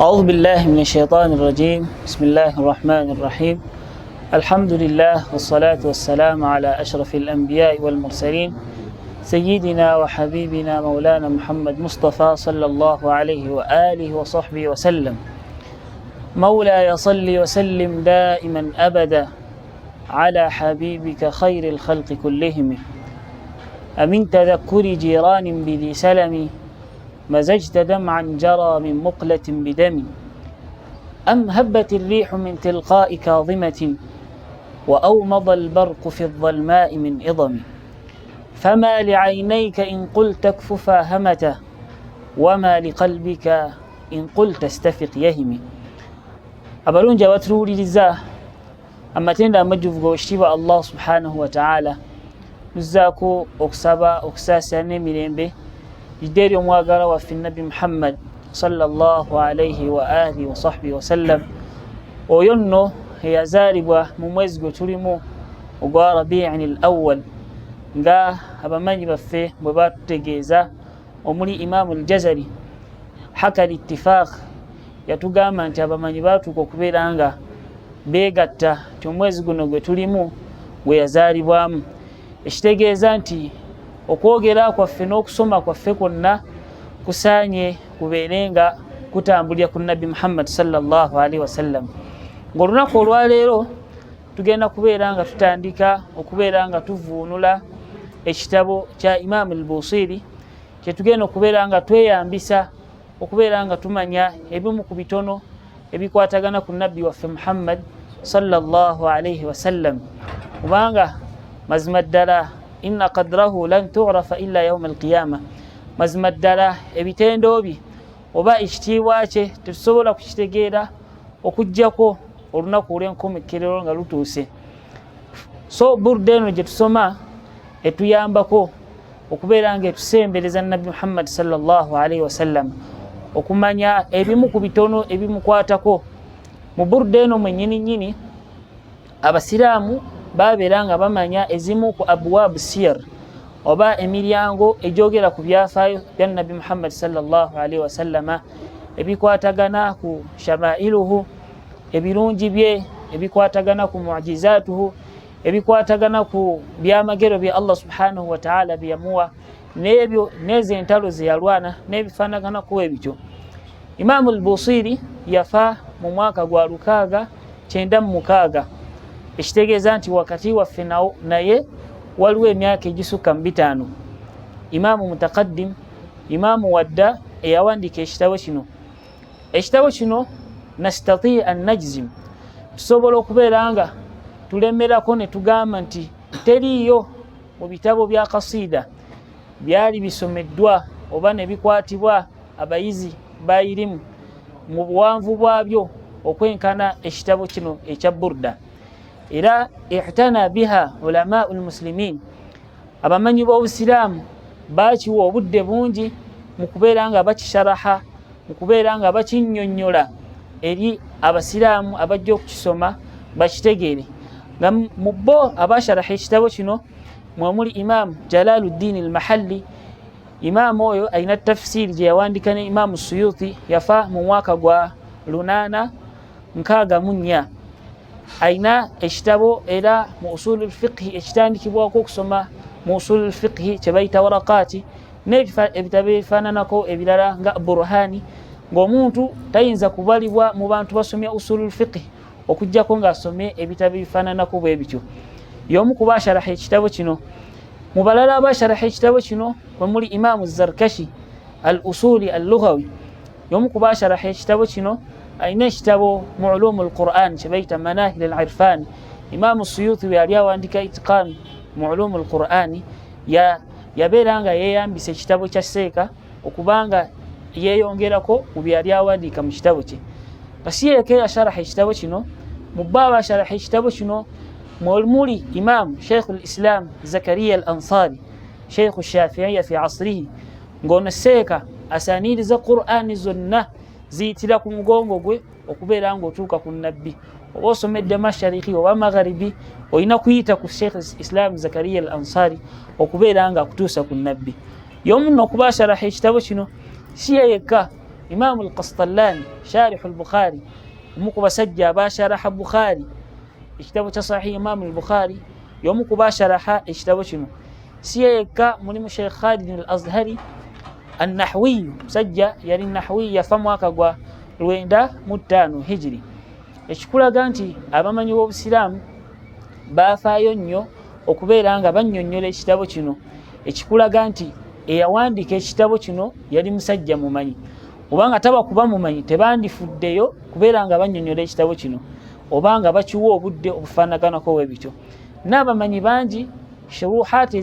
أعوذ بالله من الشيطان الرجيم. بسم الله الرحمن الرحيم. الحمد لله والصلاة والسلام على أشرف الأنبياء والمرسلين سيدنا وحبيبنا مولانا محمد مصطفى صلى الله عليه وآله وصحبه وسلم. مولاي صل وسلم دائما أبدا على حبيبك خير الخلق كلهم. أمن تذكر جيران بذي سلم مزجت دمعا جرى من مقلة بدم. أم هبت الريح من تلقاء كاظمة وأومض البرق في الظلماء من إضم. فما لعينيك إن قلت اكففا همته وما لقلبك إن قلت استفق يهم. أبلون واترولي لزاه أما تندى مجفق واشتبع الله سبحانه وتعالى نزاكو أكسابا أكساسا نميلين به جدير مواقرة وفي النبي محمد صلى الله عليه وآله وصحبه وسلم وينو هي زاربة مميزة تريمو وقال ربيع الأول nga abamanyi baffe bwe batutegeeza omuli Imaamu al-Jazari haka al-ittifaq yatugamba nti abamanyi batuuka okubeera nga beegatta nti omwezi guno gwe tulimu gwe yazaalibwamu, ekitegeeza nti okwogera kwaffe n'okusoma kwaffe kwonna kusaanye kubeere nga kutambulira ku Nabbi Muhammad sallallahu alaihi wasallam. Ng'olunaku olwaleero tugenda kubeera nga tutandika okubeera nga tuvuunula ekitabo kya Imam al-Busiri kyetugenda okubeera nga tweyambisa okubeera nga tumanya ebimu ku bitono ebikwatagana ku Nabbi waffe Muhammad sallallahu alaihi wasallam, kubanga mazima ddala inna qadrahu lan tu'rafa illa yawm al-qiyamah. Mazima ddala ebitendo bye oba ekitiibwa kye tetusobola kukitegeera okujjako olunaku olw'enkomekerero nga lutuuse. So burda eno gye tusoma etuyambako okubeera nga etusembereza Nabbi Muhammad sallallahu alaihi wasallam okumanya ebimu ku bitono ebimukwatako. Mu burda eno mwennyini nnyini abasiraamu babeera nga bamanya ezimu ku abwaabu siyar oba emiryango egyogera ku byafaayo bya Nabbi Muhammad sallallahu alaihi wasallama ebikwatagana ku shamailuhu, ebirungi bye, ebikwatagana ku mu'jizaatuhu, ebikwatagana ku byamagero bya Allah subhanahu wa ta'ala byamuwa n'ebyo n'ezo entalo ze yalwana n'ebifaanagana ku ebyo. Imaamu al-Busiri yafa mu mwaka gwa 696, ekitegeeza nti wakati waffe naye waliwo emyaka egisukka mu 5. Imaamu mutaqaddim, imaamu wadda eyawandiika ekitabo kino. Ekitabo kino nastati an najzim, tusobola okubeera nga tulemerako ne tugamba nti teriiyo mu bitabo bya kasiida byali bisomeddwa oba ne bikwatibwa abayizi bayirimu mu buwanvu bwabyo okwenkana ekitabo kino ekya burda. Era ihtana biha ulamaa'ul muslimin, abamanyi b'obusiraamu bakiwa obudde bungi mu kubeera nga bakisharaha, mu kubeera nga bakinnyonnyola eri abasiraamu abajja okukisoma bakitegeere. Nga mu bo abasharaha ekitabo kino mwemuli Imam Jalaluddin al-Mahalli. Imaamu oyo alina tafsiri gye yawandika ne Imaamu Suyuti, yafa mu mwaka gwa 864. Aina ekitabo era mu usulul fiqhi ekitandikibwako okusoma mu usulul fiqhi kye bayita waraqaati n'ebitabo ebifaananako ebirala nga burhani, ng'omuntu tayinza kubalibwa mu bantu basomya usulul fiqhi okujjako ng'asomye ebitabo ebifaananako bwe bityo. Y'omu ku basharaha ekitabo kino. Mu balala abasharaha ekitabo kino mwemuli Imaamu Zarkashi al-Usuli al-Lughawi. Y'omu ku basharaha ekitabo kino ayina ekitabo mu ulumul Qur'an kye bayita Manahil al-Irfan. Imaamu Suyuti bwe yali awandika Itqan mu ulumul Qur'an yabeera nga yeeyambisa ekitabo kya Seeka okubanga yeeyongerako mu bye yali awandiika mu kitabo kye. Kasi yeeka yasharaha ekitabo kino. Mu bo abasharaha ekitabo kino mwemuli Imam Sheikh al-Islam Zakariya al-Ansari, Sheikh al-Shafi'iyya fi asrihi, ng'ono Seeka asaaniriza Qur'ani zonna ziyitira ku mugongo gwe okubeera ng'otuuka ku Nabbi. Oba osomedde mashariki oba magharibi olina kuyita ku Sheikh al-Islam Zakariya al-Ansari okubeera nga akutuusa ku Nabbi. Y'omu nno okubasharaha ekitabo kino si yekka Imam al-Qastallani sharih al-Bukhari umukuba sajja basharaha Bukhari ekitabo kya Sahih Imam al-Bukhari yomukuba sharaha ekitabo kino siyeka mulimu Sheikh Khalid al-Azhari an-Nahwi sajja yali Nahwi yafa mwaka gwa 95 hijri ekikulaga nti abamanyi b'Obusiraamu bafaayo nnyo okubeera nga bannyonnyola ekitabo kino ekikulaga nti eyawandiika ekitabo kino yali musajja mumanyi obanga taba kuba mumanyi tebandifuddeyo kubeera nga bannyonnyola ekitabo kino obanga bakiwa obudde obufaanaganako webityo n'abamanyi bangi shuruhaati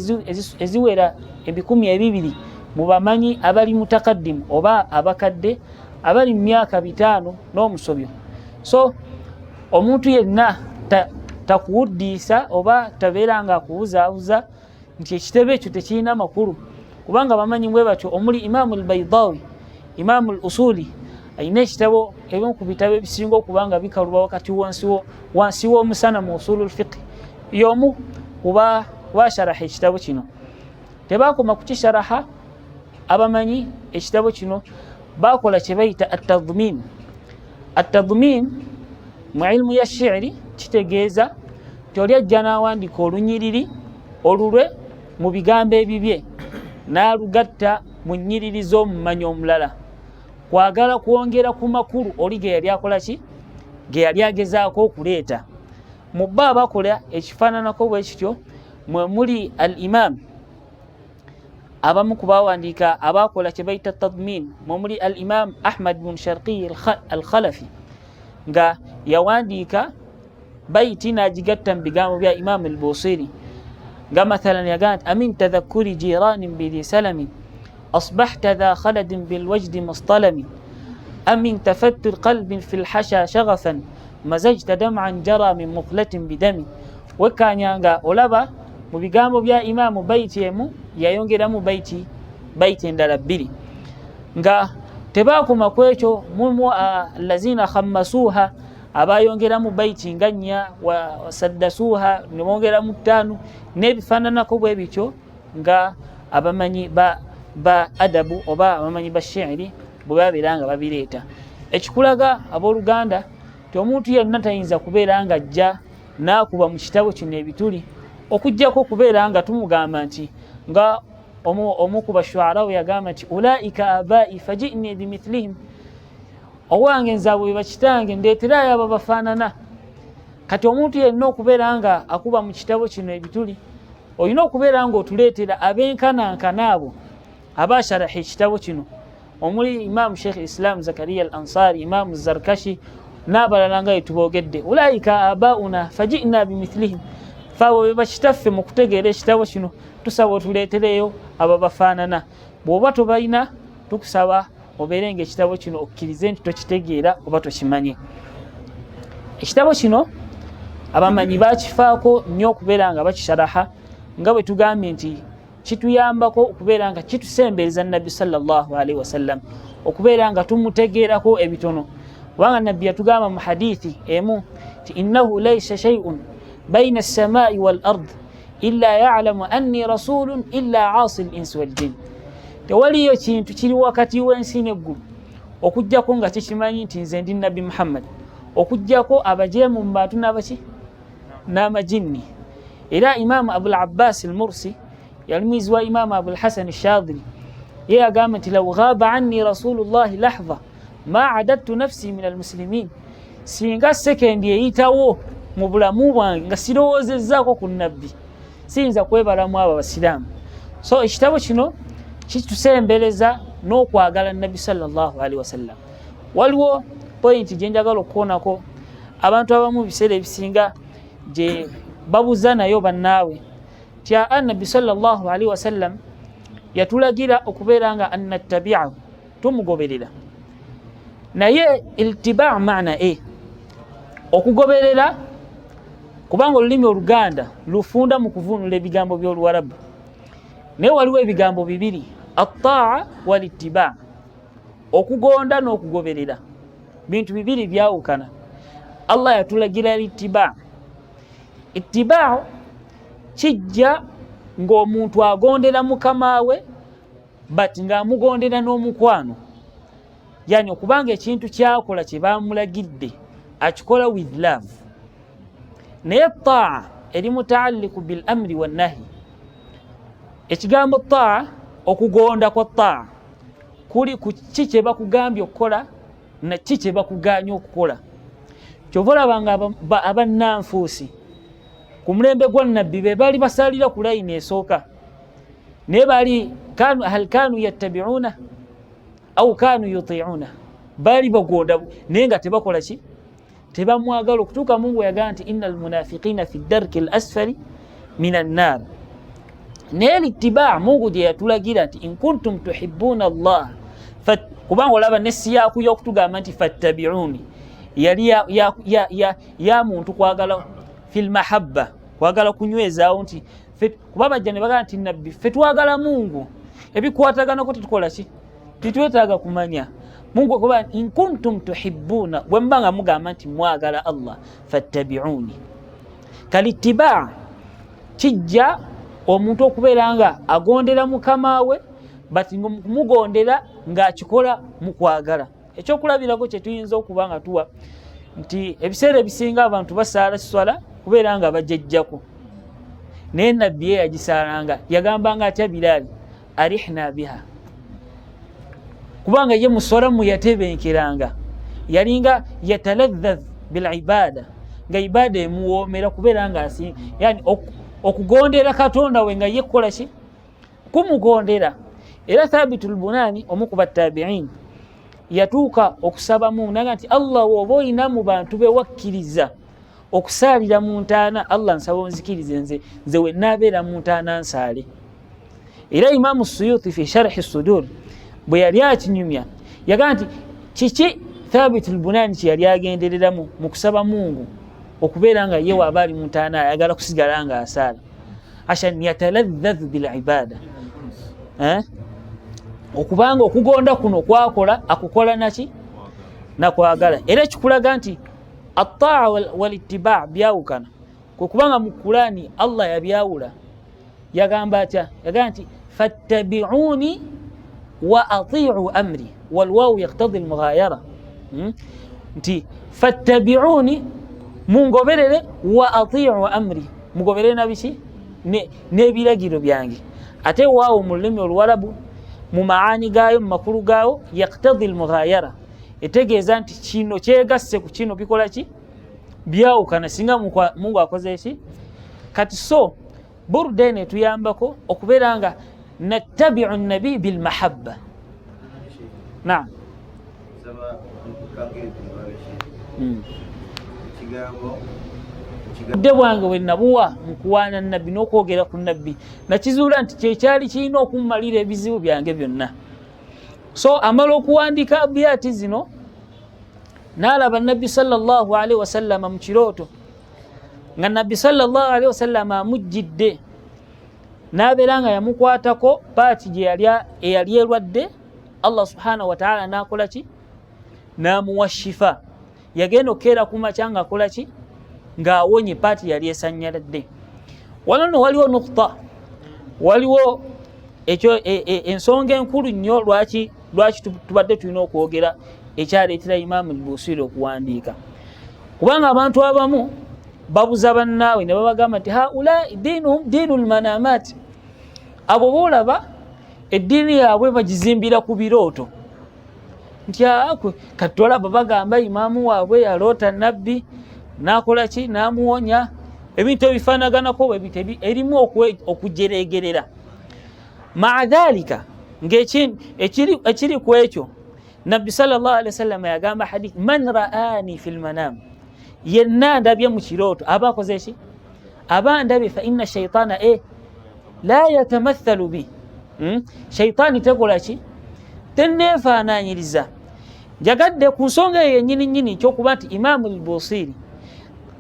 eziwera 200 mu bamanyi abali mutakaddimu oba abakadde abali mu myaka 5 n'omusobyo. So omuntu yenna takuwuddiisa oba tabeera nga akuwuzaabuza nti ekitabo ekyo tekirina makulu kubanga bamanyi bwe batyo omuli Imam al-Baydawi Imam al-Usuli ayina ekitabo ebimu ku bitabo ebisinga okubanga bikaluba wakati wansi w'omusana mu usulul fiqh y'omu kuba washaraha ekitabo kino tebakoma kukisharaha abamanyi ekitabo kino bakola kye bayita at-tadmin mu ilmu ya shi'ri kitegeeza tyoli ajja n'awandiika olunyiriri olulwe mu bigambo ebibye n'alugatta mu nnyiriri z'omumanyi omulala kwagala kwongera ku makulu oli ge yali akola ki ge yali agezaako okuleeta mu bbo abakola ekifaananako bwe kityo mwe muli al-imam abamu ku bawandiika abakola kye bayita tadmin mwe muli al-imam Ahmad bin Sharqi al-Khalafi nga yawandiika baiti n'agigatta mu bigambo bya Imam al-Busiri nga mathalan yagamba amin tadhakkuri jiranin bidhi salamin أصبحت ذا خلد بالوجد مصطلم أم من تفتر قلب في الحشا شغفا مزجت دمعا جرى من مقلة بدم وكان يانغا أولابا مبيغامو بيا إمام بيتي يمو يونغيرا مو بيتي ndalabiri nga tebakoma kwekyo mumu الذين خمسوها abayongera mu baiti nganya wasaddasuha nimongera mu 5 nebifananako bwe bityo nga abamanyi ba adabu oba abamanyi ba shi'ri bwe babeeranga babireeta ekikulaga abooluganda ti omuntu yenna tayinza kubeera nga ajja n'akuba mu kitabo kino ebituli okujjako kubeera nga tumugamba nti nga omu ku bashuarawo yagamba nti ulaika abai fajini bimithlihim owange nzaabwe bakitange ndeeterayo abo bafaanana kati omuntu yenna okubeera nga akuba mu kitabo kino ebituli olina okubeera nga otuleetera abenkanankana abo abasharaha ekitabo kino omuli Imam Sheikh Islam Zakaria al-Ansari Imam Zarkashi n'abalala nga yetubogedde ulaika abauna fajina bimithlihim fabo bebakitaffe mu kutegeera ekitabo kino tusaba otuleetereyo abo bafaanana bw'oba tobalina tukusaba obeere nga ekitabo kino okkirize nti tokitegeera oba tokimanye ekitabo kino abamanyi bakifaako nnyo okubeera nga bakisharaha nga bwe tugambye nti kituyambako okubeera nga kitusembereza Nabbi sallallahu alaihi wasallam okubeera nga tumutegeerako ebitono kubanga Nabbi yatugamba mu hadithi emu ti innahu laysa shay'un bayna as-samaa'i wal ard illa ya'lamu anni rasulun illa 'asi al-insi wal jinn tewaliyo kintu kiri wakati w'ensi n'eggulu okujjako nga kikimanyi nti nze ndi Nabbi Muhammad okujjako abajeemu mu bantu n'amajinni era Imam Abul Abbas al-Mursi yalmizwa Imam Abul Hasan al-Shadhili yagamba nti law ghaba anni rasulullahi lahza ma adattu nafsi min al-muslimin singa sekendi eyitawo mu bulamu bwange nga sirowoozezzaako ku nabbi siyinza kwebalamu abo abasiraamu. So ekitabo kino kitusembereza n'okwagala Nabbi sallallahu alaihi wasallam. Waliwo point gye njagala okukoonako abantu abamu biseera ebisinga gye babuza nayo bannaawe ti Nabbi sallallahu alaihi wasallam yatulagira okubeera nga annattabi'ahu tumugoberera naye iltiba' maana okugoberera kubanga olulimi oluganda lufunda mu kuvunula ebigambo by'Oluwarabu naye waliwo ebigambo bibiri at-ta'a wal-ittiba' okugonda n'okugoberera bintu bibiri byawukana. Allah yatulagira ittiba' kijja ng'omuntu agondera mukama we but ng'amugondera n'omukwano yani okubanga ekintu kyakola kye bamulagidde akikola with love. Naye taa eri mutaalliku bil amri wan nahi. Ekigambo taa okugonda kwa taa kuli ku kiki kye bakugambye okukola na kiki kye bakuganya okukola. Kyova olabanga abannanfuusi ku mulembe gwa nabbi be bali basalira ku layini esooka naye bali hal kanu yattabi'una au kanu yuti'una, bali bagonda naye nga tebakola ki, tebamwagala. Okutuuka Mungu yagaa nti innal munafiqina fi ddarki al asfali min annar. Naye litibaa Mungu gye yatulagira nti in kuntum tuhibbuna Allah, kubanga olaba nessi yaku y'okutugamba nti fattabi'uni yali ya muntu kwagala fil mahabba, kwagala kunywezaawo nti kuba bajja ne bagamba nti nabbi ffe twagala Mungu, ebikwataganako tetukola ki, titwetaaga kumanya. Mungu kuba in kuntum tuhibbuna, bwe mbanga mugamba nti mwagala Allah fattabi'uni. Kalitibaa kijja omuntu okubeera nga agondera mukama we bati mugondera ng'akikola mu kwagala. Ekyokulabirako kye tuyinza okuba nga tuwa nti ebiseera ebisinga abantu basaala swala kubeera nga bajejjako, naye nabbi ye yagisaalanga, yagambanga atya Bilaali arihna biha, kubanga ye muswala mu yatebenkeranga, yalinga yataladhadh bil ibada, nga ibada emuwoomera kubeera nga asinga, yani okugondera Katonda we nga ye kukola ki, kumugondera. Era Thabitul Bunani omu ku battabi'in yatuuka okusaba Mungu naga nti Allah woba olina mu bantu be wakkiriza okusaalira mu ntaana, Allah nsaba onzikirize nze we naabeera mu ntaana nsaale. Era Imamu Suyuti fi Sharhi Sudur bwe yali akinyumya yaga nti kiki Thabitul Bunani kye yali agendereramu mu kusaba Mungu okubeera nga ye waaba ali mu ntaana ayagala kusigala nga asaala, ashan yataladhadh bil ibada, okubanga okugonda kuno kwakola akukola naki nakwagala. Era kikulaga nti at-taa wal ittiba' byawukana, kubanga mu Qur'ani Allah yabyawula, yagamba atya, yagamba nti fattabi'uni wa ati'u amri wal wawu yaqtadi al mughayara, nti fattabi'uni mungoberere wa ati'u amri, mugoberere nabiki n'ebiragiro byange. Ate waawo mu lulimi Oluwarabu mu maani gaayo mu makulu gaawo yaqtadi al mughayara, etegeeza nti kino kyegasse ku kino bikola ki, byawukana singa Mungu akoze ki. Kati so Burda eno etuyambako okubeera nga nattabi'u nabi bil mahabba. Naam. Budde bwange bwe nabuwa mu kuwaana nabbi n'okwogera ku nabbi nakizuula nti kyekyali kirina okummalira ebizibu byange byonna. So amala okuwandiika abiyati zino n'alaba nabbi sallallahu alaihi wasallama mu kirooto, nga nabbi sallallahu alaihi wasallama amujjidde, n'abeera nga yamukwatako paati gye eyali erwadde. Allah subhanahu wa ta'ala n'akola ki, n'amuwa shifa. Yagenda okukeera ku makya ng'akola ki, ng'awonye paati yali esanyaladde. Wano nno waliwo nukta, waliwo ekyo ensonga enkulu nnyo lwaki tubadde tulina okwogera ekyaleetera Imaamu al-Busiri okuwandiika. Kubanga abantu abamu babuza bannaabwe ne babagamba nti haula diinul manamaat, abo boolaba eddiini yaabwe bagizimbira ku birooto, nti kati tolaba bagamba imaamu waabwe yaloota nabbi n'akola ki, n'amuwonya. Ebintu ebifaanaganako bwe biti erimu okujeregerera. Maa dhalika ekiri ku ekyo nabbi sallallahu alaihi wasallam yagamba hadith, man ra'ani fil manam, yenna ndabye mu kirooto aba akoze ki, aba ndabye, fa inna shaytana la yatamathalu bi, shaytani tekola ki, tenneefaanaanyiriza. Njagadde ku nsonga eyo yennyini ekyokuba nti Imaamu al-Busiri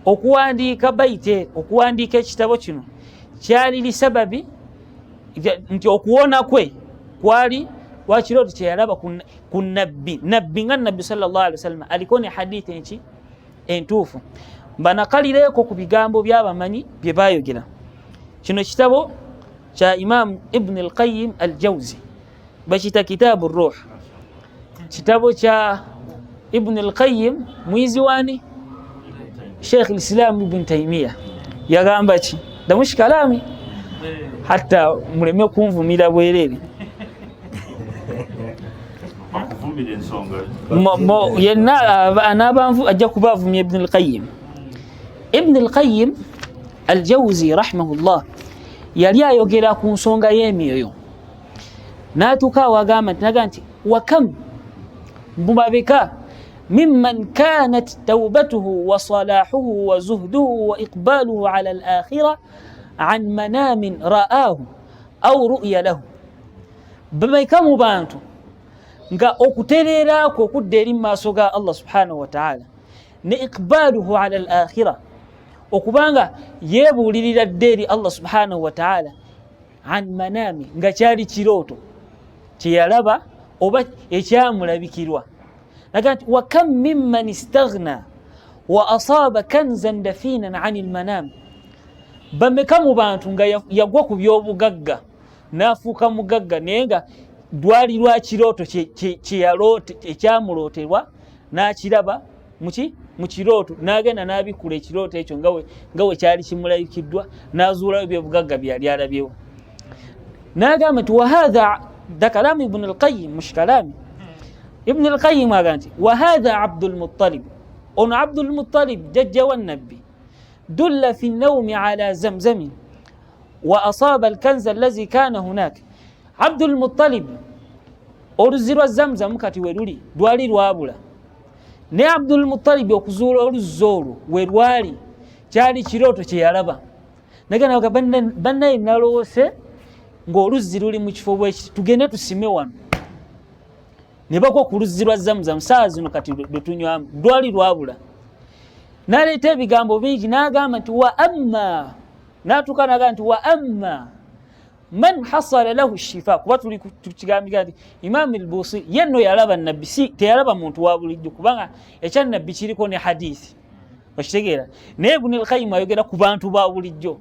okuwandiika bayite, okuwandiika ekitabo kino kyali lisababi nti okuwona kwe kwali wa kirooto kye yalaba ku nabbi nga nabbi sallallahu alaihi wasallam aliko ne hadithi enki entuufu. Banakalireeko ku bigambo by'abamanyi bye baayogera. Kino kitabo kya Imam Ibn al-Qayyim al-Jawzi bakita Kitaabu Ruh. kitabo kya Ibn al-Qayyim mwizi wani Sheikh al-Islam Ibn Taymiyyah yagamba ki damush kalami hatta muleme kunvumira bwerere yenna anabanvu ajja kubavumya Ibn al-Qayyim. Ibn al-Qayyim al-Jawzi rahimahullah yali ayogera ku nsonga y'emyoyo natuka wagamba nti wa kam bumabeka mimman kanat tawbatuhu wa salahuhu wa zuhduhu wa iqbaluhu ala al-akhirah an manamin ra'ahu aw ru'ya lahu. Bameka mu bantu nga okuterera ko okudda eri maaso ga Allah subhanahu wa ta'ala ne iqbaluhu ala al-akhirah okubanga yebuulirira dderi Allah subhanahu wa ta'ala an manami nga kyali kirooto kyeyalaba oba ekyamulabikirwa. Nagati wa kam mimman istaghna wa asaba kanzan dafinan an al-manam. Bameka mu bantu nga yagwa ku byobugagga nafuuka mugagga naye nga dwali lwa kirooto kyeyaloote ekyamulooterwa n'akiraba mu kirooto n'agenda n'abikula ekirooto ekyo nga we kyali kimulabikiddwa n'azuulayo byobugagga byali alabyewo. N'agamba nti wahadha dakalamu Ibn al-Qayyim mush kalami Ibn al-Qayyim agamba nti wahadha Abdul Muttalib ono Abdul Muttalib jajja wa nabbi dulla fi an-nawmi ala zamzam wa asaba al-kanza allazi kana hunak. Abdul Muttalib oluzzi lwa Zamzam kati we luli lwali lwabula ne Abdul Muttalib okuzuula oluzzi olwo we lwali kyali kirooto kyeyalaba. Nagana bannaye naloose ng'oluzzi luli mu kifo bwekiti tugende tusime wano ne bagwa ku luzzi lwa Zamzam saa zino kati lwetunywamu lwali lwabula. Naleeta ebigambo bingi n'agamba nti wa amma natuuka n'agamba nti wa amma man hasala lahu shifa. Kuba tuli tukigambika nti Imam al-Busiri yenno yalaba nabbi teyalaba muntu wa bulijjo kubanga ekya nabbi kiriko ne hadithi okitegeera. Naye Ibn al-Qayyim ayogera ku bantu ba bulijjo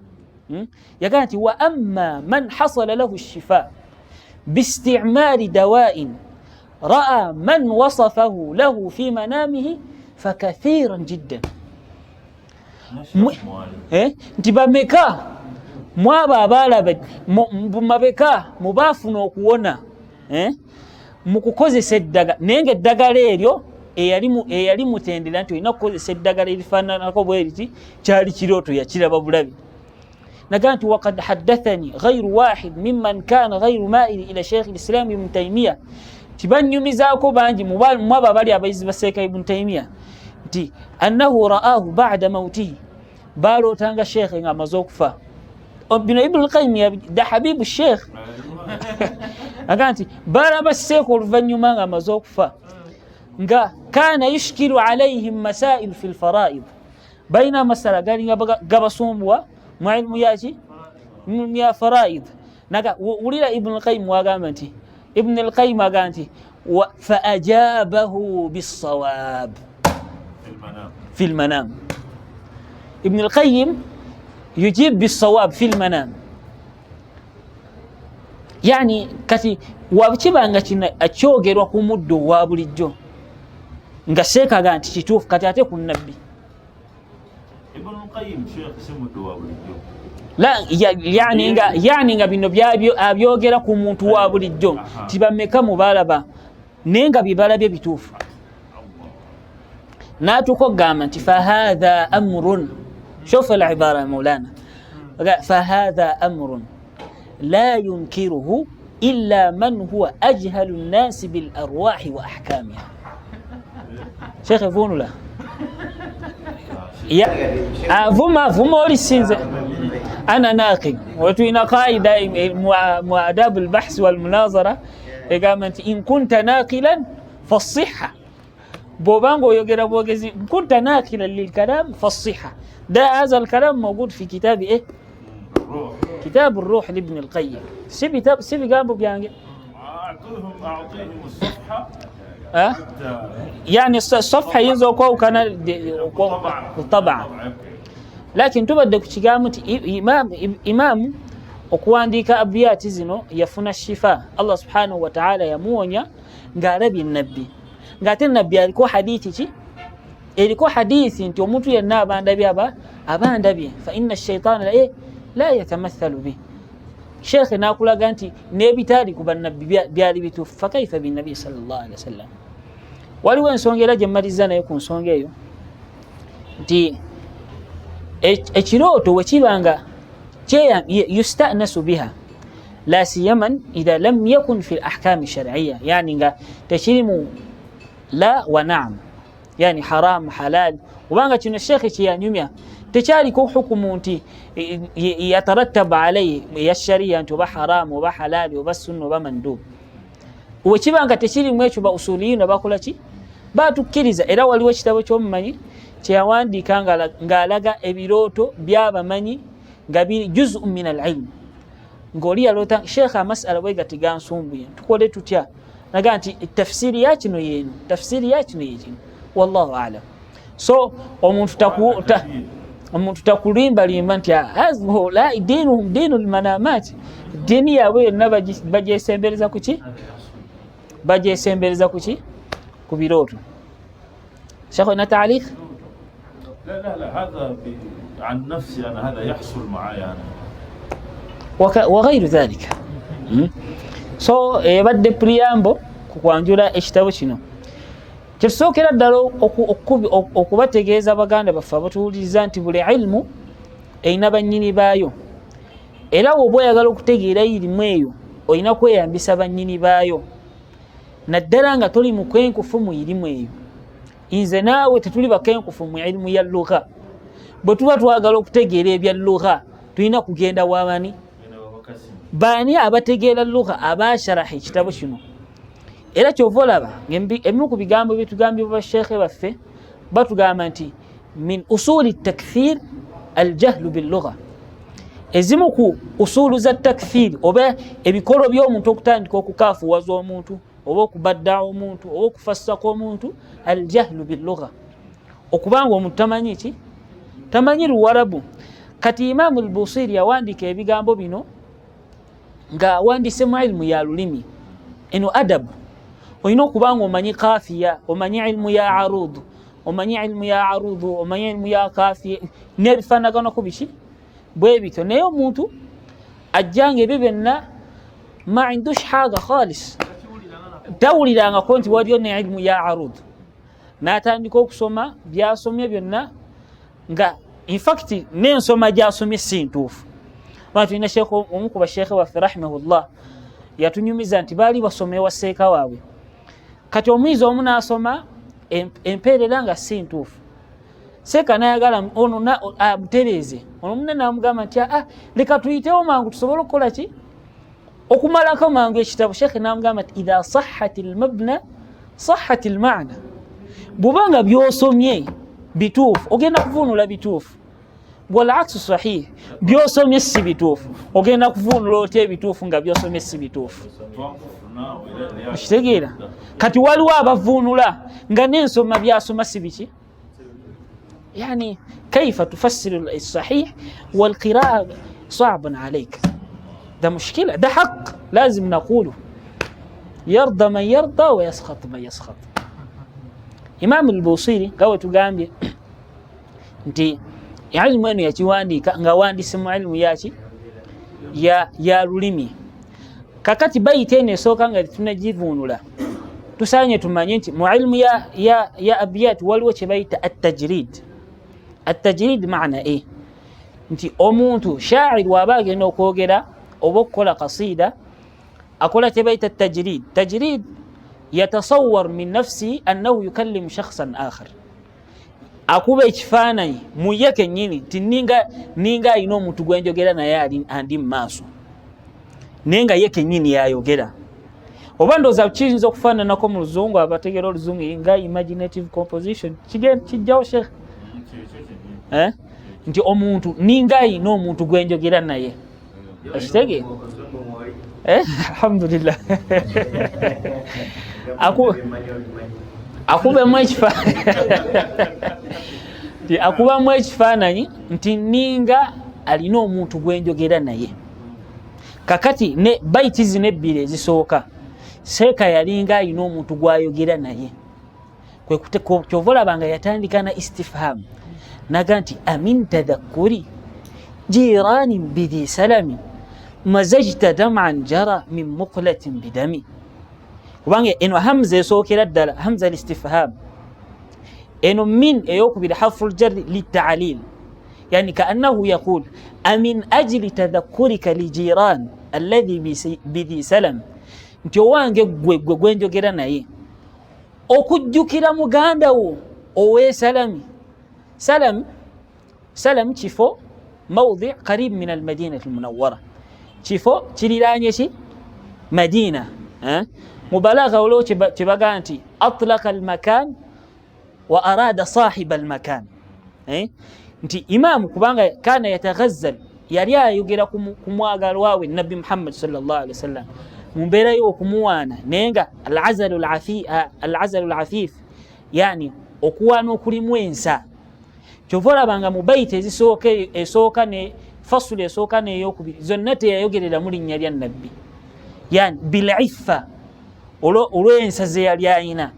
yagamba nti wa amma man hasala lahu shifa biistimali dawa'in ra'a man wasafahu lahu fi manamihi fakathiran jiddan. Nti bameka mwaba abalaba mabeka mubafuna okuwona mu kukozesa eddagala naye nga eddagala eryo eyali mutendera nti olina kukozesa eddagala erifaananako bwe riti kyali kirooto yakiraba bulabi. Nagamba nti waqad haddathani ghayru wahid mimman kana ghayru ma'ili ila Sheikh al-Islam Ibn Taymiyyah. Tibanyumizaako bangi mwaba bali abayizi ba Sheikh Ibn Taymiyyah nti annahu ra'ahu ba'da mawtihi balootanga Sheikh nga amaze okufa. Bino Ibn al-Qayyim da habibu Sheikh agamba nti balaba Sheikh oluvannyuma nga amaze okufa nga kana yushkilu alayhim masail fi al-fara'id bayina masala gali nga gabasumbuwa mu ilmu yaki ya fara'id. Naga ulira Ibn al-Qayyim wagamba nti Ibn al-Qayyim agamba nti fa ajabahu bis-sawab fi al-manam. Ibn al-Qayyim يجيب بالصواب في المنام. يعني كتي wabikibanga kina akyogerwa ku muddo wa bulijjo nga seekaga nti kituufu kati ate ku nabbi. Ibn al-Qayyim Sheikh si muddo wa bulijjo la yani nga bino byabyo abyogera ku muntu wa bulijjo tibameka mubalaba nenga bibalabye bituufu. Natukogamba nti fahadha amrun. شوف العبارة مولانا فهذا أمر لا ينكره إلا من هو أجهل الناس بالأرواح وأحكامها. شيخ يفون له فما السنزة أنا ناقد وتوين قاعدة مؤداب البحث والمناظرة قامت إن كنت ناقلا فالصحة بوبانغو يقرأ بوغزي إن كنت ناقلا للكلام فالصحة. ده هذا الكلام موجود في كتاب ايه؟ الروح. كتاب الروح لابن القيم. سيبي جابوا بيانجي. اعطيهم الصفحه. يعني الصفحه ينزل كو كان طبعا. لكن تبدك تشيغامت امام okuwandiika abiyati zino yafuna shifa. Allah subhanahu wa ta'ala yamuwonya ng'alabye nabbi ngate nabbi aliko hadithi ki eriko hadithi nti omuntu yenna abandabye fa inna ash-shaytana la yatamathalu bi. Sheikh nakulaga nti nebitali kuba nabbi byali bitufu fa kaifa bin nabi sallallahu alaihi wasallam. Waliwo ensonga era gye mmaliza nayo ku nsonga eyo nti ekirooto bwe kibanga yustanasu biha la siyaman idha lam yakun fi al-ahkam ash-shar'iyya, yani nga tekirimu la wa na'am, yani haram halal. Ubanga kino Sheikh kiyanyumya tekyaliko hukumu nti yatarattaba alayhi ya sharia nti oba haram oba halal oba sunna oba mandub. Wekibanga tekirimu ekyo ba usuliyin bakola ki batukkiriza. Era waliwo ekitabo ky'omumanyi kyeyawandika ng'alaga ebirooto by'abamanyi nga biri juzu min al-ilm. Ng'oli yaloota Sheikh amasala bwe gatiga nsumbuye tukole tutya, naga nti tafsiri ya kino yenu, tafsiri ya kino yekino, wallahu a'lam. So omuntu takulimba limba nti hazho la dinuhum dinul manamat, dini yawe yonna bagyesembereza kuki, bagyesembereza kuki, ku birooto. Sheikh ina ta'liq؟ لا هذا عن نفسي أنا هذا يحصل معي أنا وغير ذلك. So ebadde preamble kukwanjula ekitabo kino. Kisookera ddala okubategeeza baganda baffe abatuwuliriza nti buli ilmu erina bannyini baayo, era bw'oba oyagala okutegeera irimu eyo olina kweyambisa bannyini baayo, naddala nga toli mukwenkufu mu irimu eyo. Nze naawe tetuli bakenkufu mu ilimu ya lugha. Bwe tuba twagala okutegeera ebya lugha tulina kugenda wabani bani abategeera lugha abasharaha ekitabo kino. Era kyova olaba ebimu ku bigambo byetugambye bashekhe baffe batugamba nti min usuli takfir aljahlu billugha. Ezimu ku usulu za takfir oba ebikolo by'omuntu okutandika okukaafuwaza omuntu oba okubadda omuntu oba okufassako omuntu aljahlu billugha, okubanga omuntu tamanyi ki, tamanyi Luwarabu. Kati Imam al-Busiri yawandika ebigambo bino nga wandise mu ilmu ya lulimi. Eno adabu olina okubanga omanyi kafiya, omanyi ilmu ya arudu, omanyi ilmu ya arudu, omanyi ilmu ya kafiya n'ebifaanaganako biki bwe bityo. Naye omuntu ajjanga ebyo byonna ma indush haga khalis, tawulirangako nti waliyo ne ilmu ya arudu, n'atandika okusoma byasomye byonna nga in fact n'ensoma gyasomye si ntuufu. Tulina Sheikh omu ku bashekhe waffe rahimahullah yatunyumiza nti baali basomewa seeka waabwe, kati omwizi omu n'asoma empeerera nga si ntuufu. Seeka n'ayagala ono amutereeze, ono munne n'amugamba nti leka tuyitewo mangu tusobole okukola ki, okumalako mangu ekitabo. Sheikh n'amugamba nti idha sahhat almabna sahhat almaana. Bw'obanga byosomye bituufu ogenda kuvunula bituufu, walaksu sahih byosomye si bituufu ogenda kuvunula otya ebituufu nga byosomye si bituufu. Okitegeera? Kati waliwo abavunula nga n'ensoma byasoma si biki. Yani kaifa tufassiru as-sahih wal qira'a صعب عليك. ده مشكلة، ده حق لازم نقوله. يرضى من يرضى ويسخط من يسخط. Imam al-Busiri gawe tugambye nti ilmu eno yakiwandika nga wandise mu ilmu yaki ya lulimi. Kakati bayite eno esooka nga tunagivunula tusanye tumanye nti mu ilmu ya abiyat waliwo kye bayita at-tajrid. At-tajrid maana nti omuntu shaa'ir waba agenda okwogera oba okukola qasida akola kye bayita at-tajrid. Tajrid yatasawwar min nafsi annahu yukallimu shakhsan akhar. Akuba ekifaananyi mu ye kennyini ti ninga alina omuntu gwenjogera naye andi mu maaso, naye nga ye kennyini yayogera. Oba ndowooza kiyinza okufaananako mu luzungu, abategeera oluzungu nga imaginative composition kijjawo Sheikh, nti omuntu ninga alina omuntu gwenjogera naye. Okitegeera? Alhamdulillah. Akubamu ekifaananyi nti ninga alina omuntu gwenjogera naye. Kakati ne baiti zino ebbiri ezisooka Seeka yalinga alina omuntu gwayogera naye. kwe kyovola banga yatandika na istifham naga nti amin tadhakkuri jirani bidhi salami mazajta dam'an jara min muqlatin bidami kubanga eno hamza esokera ddala hamza al-istifham eno min eyokubira harful jarri litalil yani kaannahu yaqul amin ajli tadhakkurika lijiran alladhi bidhi salam nti owange gwe njogera naye okujjukira muganda wo owe salami salam kifo mawdi qarib min al-madinah al-munawwara kifo kiriranye ki madina mubalagha ulo kibaga nti atlaqa al-makan wa arada sahib al-makan nti imam kubanga kana yataghazzal yali ayogera kumwagalwa we nabi Muhammad sallallahu alaihi wasallam mumbera yo kumuwana nenga al-azal al-afif yani okuwana okulimu ensa kyovola banga mubayite esooka ne fasulu esooka ne eyokubiri zonna teyayogerera mu linnya lya nabbi yani bil-iffa olw'ensa ze yali ayina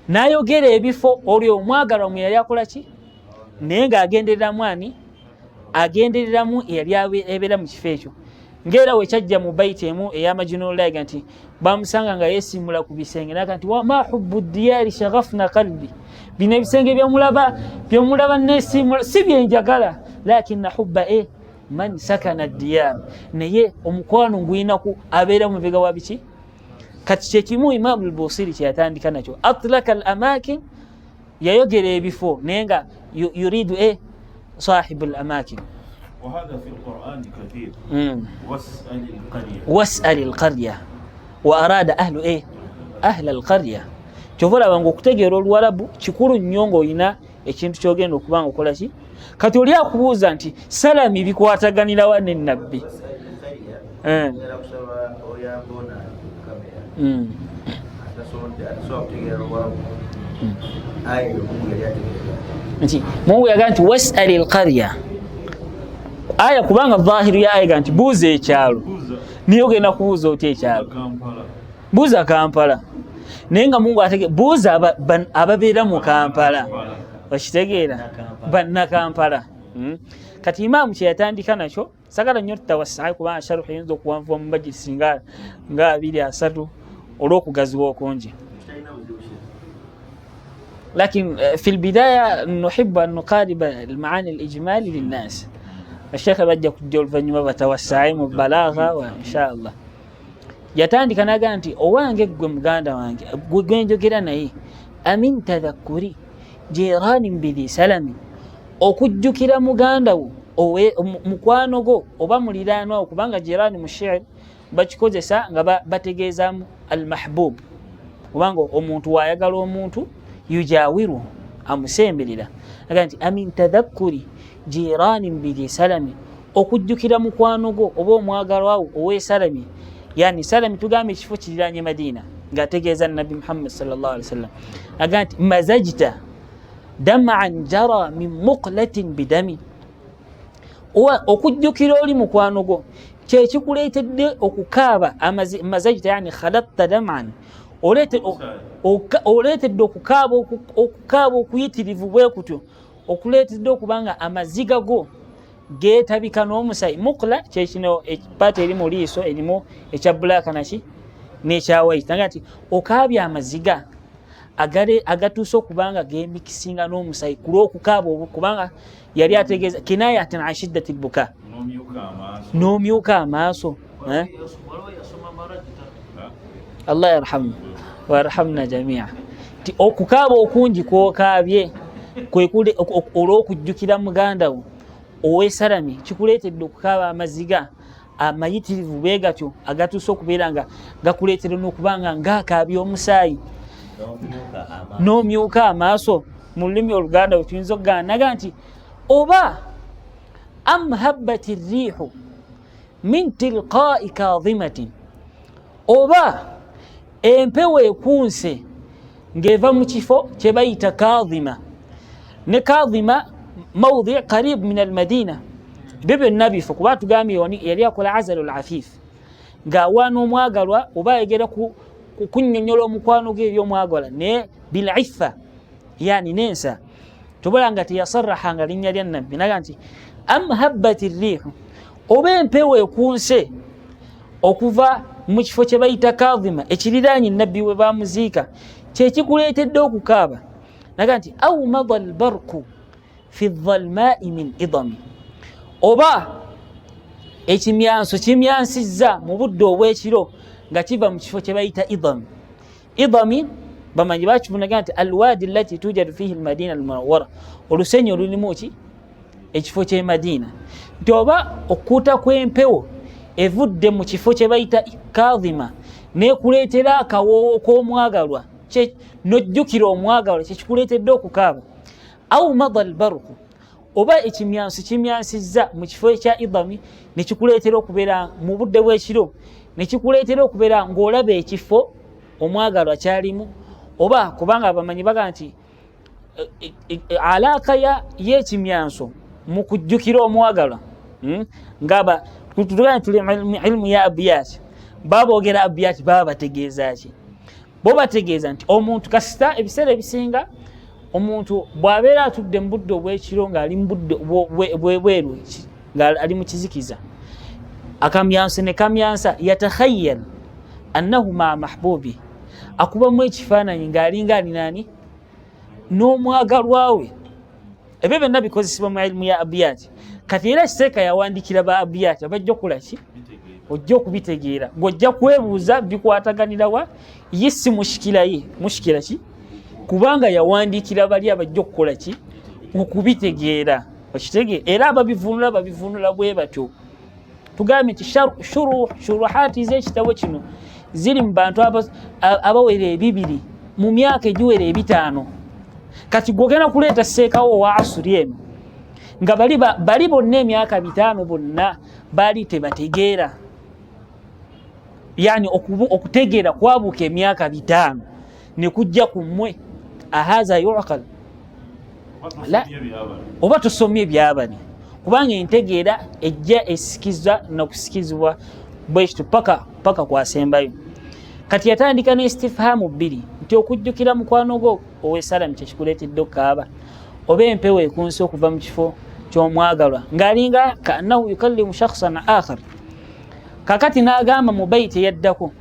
n'ayogera ebifo oli omwagalwa mu yali akola ki naye ng'agendereramu eyali ebeera mu kifo ekyo ng'era wekyajja mu bayiti emu ey'amajunulaga nti bamusanga nga yeesimula ku bisenge naga nti wama hubbu diyari shaghafna qalbi bino ebisenge byomulaba neesimula si byenjagala lakina hubba man sakana diyar naye omukwano ngwinaku abeera mu mabega wa biki kati kyekimu Imam al-Busiri kyeyatandika nakyo atlaka al-amakin yayogera ebifo naye nga yuridu صاحب الأماكن وهذا في القرآن كثير واسأل القرية وأراد أهل أهل القرية kyovola banga okutegeera oluwalabu kikulu nnyo ng'olina ekintu kyogenda okubanga okola ki kati oli akubuuza nti salami bikwataganira wa n'ennabbi nti Mungu yaga nti was'ali al-qarya aya kubanga dhahiru ya aya nti buuza ekyalo niyo genda kubuuza oti ekyalo buuza Kampala naye nga Mungu atege buuza ababeera mu Kampala okitegeera banna Kampala kati Imaamu kyeyatandika nakyo sagala nnyo tutawassayo kubanga sharuhu eyinza okuwanvuwa mu majlisi nga 2-3 olw'okugaziwa okungi لكن في البداية نحب أن نقارب المعاني الإجمالي للناس الشيخ بجا كجول فنيما بتوسعي مبالغة وإن شاء الله يتاندي كان أغانتي أوانجي مغاندا وانجي gwenjo kira naye amin tadhakkuri jirani bidhi salami okujjukira muganda wo mukwano go oba muliraanwa okubanga jirani mu shi'r bakikozesa nga bategeezaamu al-mahbub kubanga omuntu waayagala omuntu yujawiru amusemberera aga nti amin tadhakkuri jirani bidhi salami okujjukira mukwano go oba omwagalwa wo owe salami yani salami tugambe ekifo kiriranye Madina ng'ategeeza Nabi Muhammad sallallahu alaihi wasallam aga nti mazajta dam'an jara min muqlatin bidami okujjukira oli mukwano go kyekikuleetedde okukaaba mazajta yani khalatta dam'an oleetedde okukaaba okuyitirivu bwe kutyo okuleetedde okubanga amaziga go geetabika n'omusayi muqla kyekino ekipaata eri mu liiso erimu ekya bbulaaka naki n'ekya white naga nti okaabya amaziga agatuuse okubanga geemikisinga n'omusayi ku lw'okukaaba obwo kubanga yali ategeeza kinayatan an shiddati lbuka n'omyuka amaaso Allah yarhamu warhamna jamia ti okukaaba okungi kwokaabye kwekule olw'okujjukira muganda wo owesalami kikuleetedde okukaaba amaziga amayitirivu bwe gatyo agatuuse okubeera nga gakuleetera n'okubanga ng'akaabya omusaayi n'omyuka amaaso mu lulimi oluganda wetuyinza okuganaga nti oba amhabbati rriihu min tilqaa'i kaadhimatin oba empewo ekunse ng'eva mu kifo kye bayita kaadhima ne kaadhima mawdi qarib min al-Madina bibyo nabifo kuba tugambye yali akola azalu al-afif ng'awaana omwagalwa oba ayegera kunnyonnyola omukwano gwe ebyomwagalwa naye bil'iffa yani nensa tobalanga teyasarrahanga linnya lya nabbi naga nti am habbati rrihu oba empewo ekunse okuva mu kifo kye bayita kadhima ekiriraanye nabbi we bamuziika kyekikuleetedde okukaaba naga nti au mada albarku fi dhalmai min idami oba ekimyanso kimyansizza mu budde obw'ekiro nga kiva mu kifo kye bayita idami. Idami bamanyi bakivunaga nti alwadi allati tujadu fihi almadina almunawwara olusenyi olulimu ki ekifo kye Madina nti oba okuuta kw'empewo evudde mu kifo kye bayita kadhima nekuleetera akawoowo k'omwagalwa nojjukira omwagalwa kyekikuleetedde okukaaba au mada albaruku oba ekimyanso kimyansizza mu kifo ekya idami nekikuleetera okubeera mu budde bw'ekiro nekikuleetera okubeera ng'olaba ekifo omwagalwa kyalimu oba kubanga abamanyi baga nti alaaka y'ekimyanso mu kujjukira omwagalwa ngaba tuli ilmu ya abiyat baboogera abiyat baba bategeeza ki bo bategeeza nti omuntu kasita ebiseera ebisinga omuntu bw'abeera atudde mu budde obw'ekiro ng'ali mu budde bweru ng'ali mu kizikiza akamyanso ne kamyansa yatakhayyal annahu ma mahbubi akubamu ekifaananyi ng'alinga alinaani n'omwagalwa we ebyo byonna bikozesebwa mu ilmu ya abiyat kati era kiteeka yawandiikira ba abiyat bajja okukola ki ojja okubitegeera ng'ojja kwebuuza bikwataganira wa ye si mushikira ki kubanga yawandiikira bali abajja okukola ki okubitegeera okitegeera era babivunula bwe batyo tugambye nti shuruhati z'ekitabo kino ziri mu bantu abawera ebibiri mu myaka egiwera ebitaano kati gwogenda kuleeta seekawo owa asuri eno nga bali bonna emyaka bitaano bonna baali tebategeera yani okutegeera kwabuuka emyaka bitaano ne kujja ku mmwe ahaza yuqal oba tosomye ebyabani kubanga entegeera ejja esikiza nakusikizibwa bwekito paka kwasembayo kati yatandika n'istifhamu bbiri nti okujjukira mukwano gwo ow'essalamu kyekikuleetedde okukaaba oba empewo ekunsi okuva mu kifo ky'omwagalwa ng'alinga kaannahu yukallimu shakhsan akhar kakati n'agamba mu baiti yaddako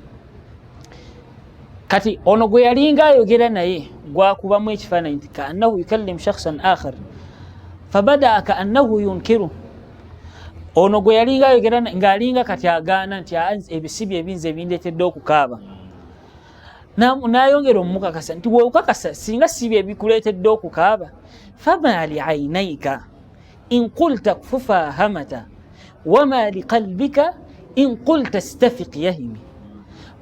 kati ono gwe yalinga ayogera naye gwakubamu ekifaananyi nti kaannahu yukallimu shakhsan akhar fabadaa kaannahu yunkiru ono gwe yalinga ayogera ng'alinga kati agaana nti ebisibi ebinze ebindeetedde okukaaba n'ayongera omumukakasa nti weukakasa singa sibi ebikuleetedde okukaaba fama li ainaika in qulta kufufa hamata wama li qalbika in qulta stafiq yahimi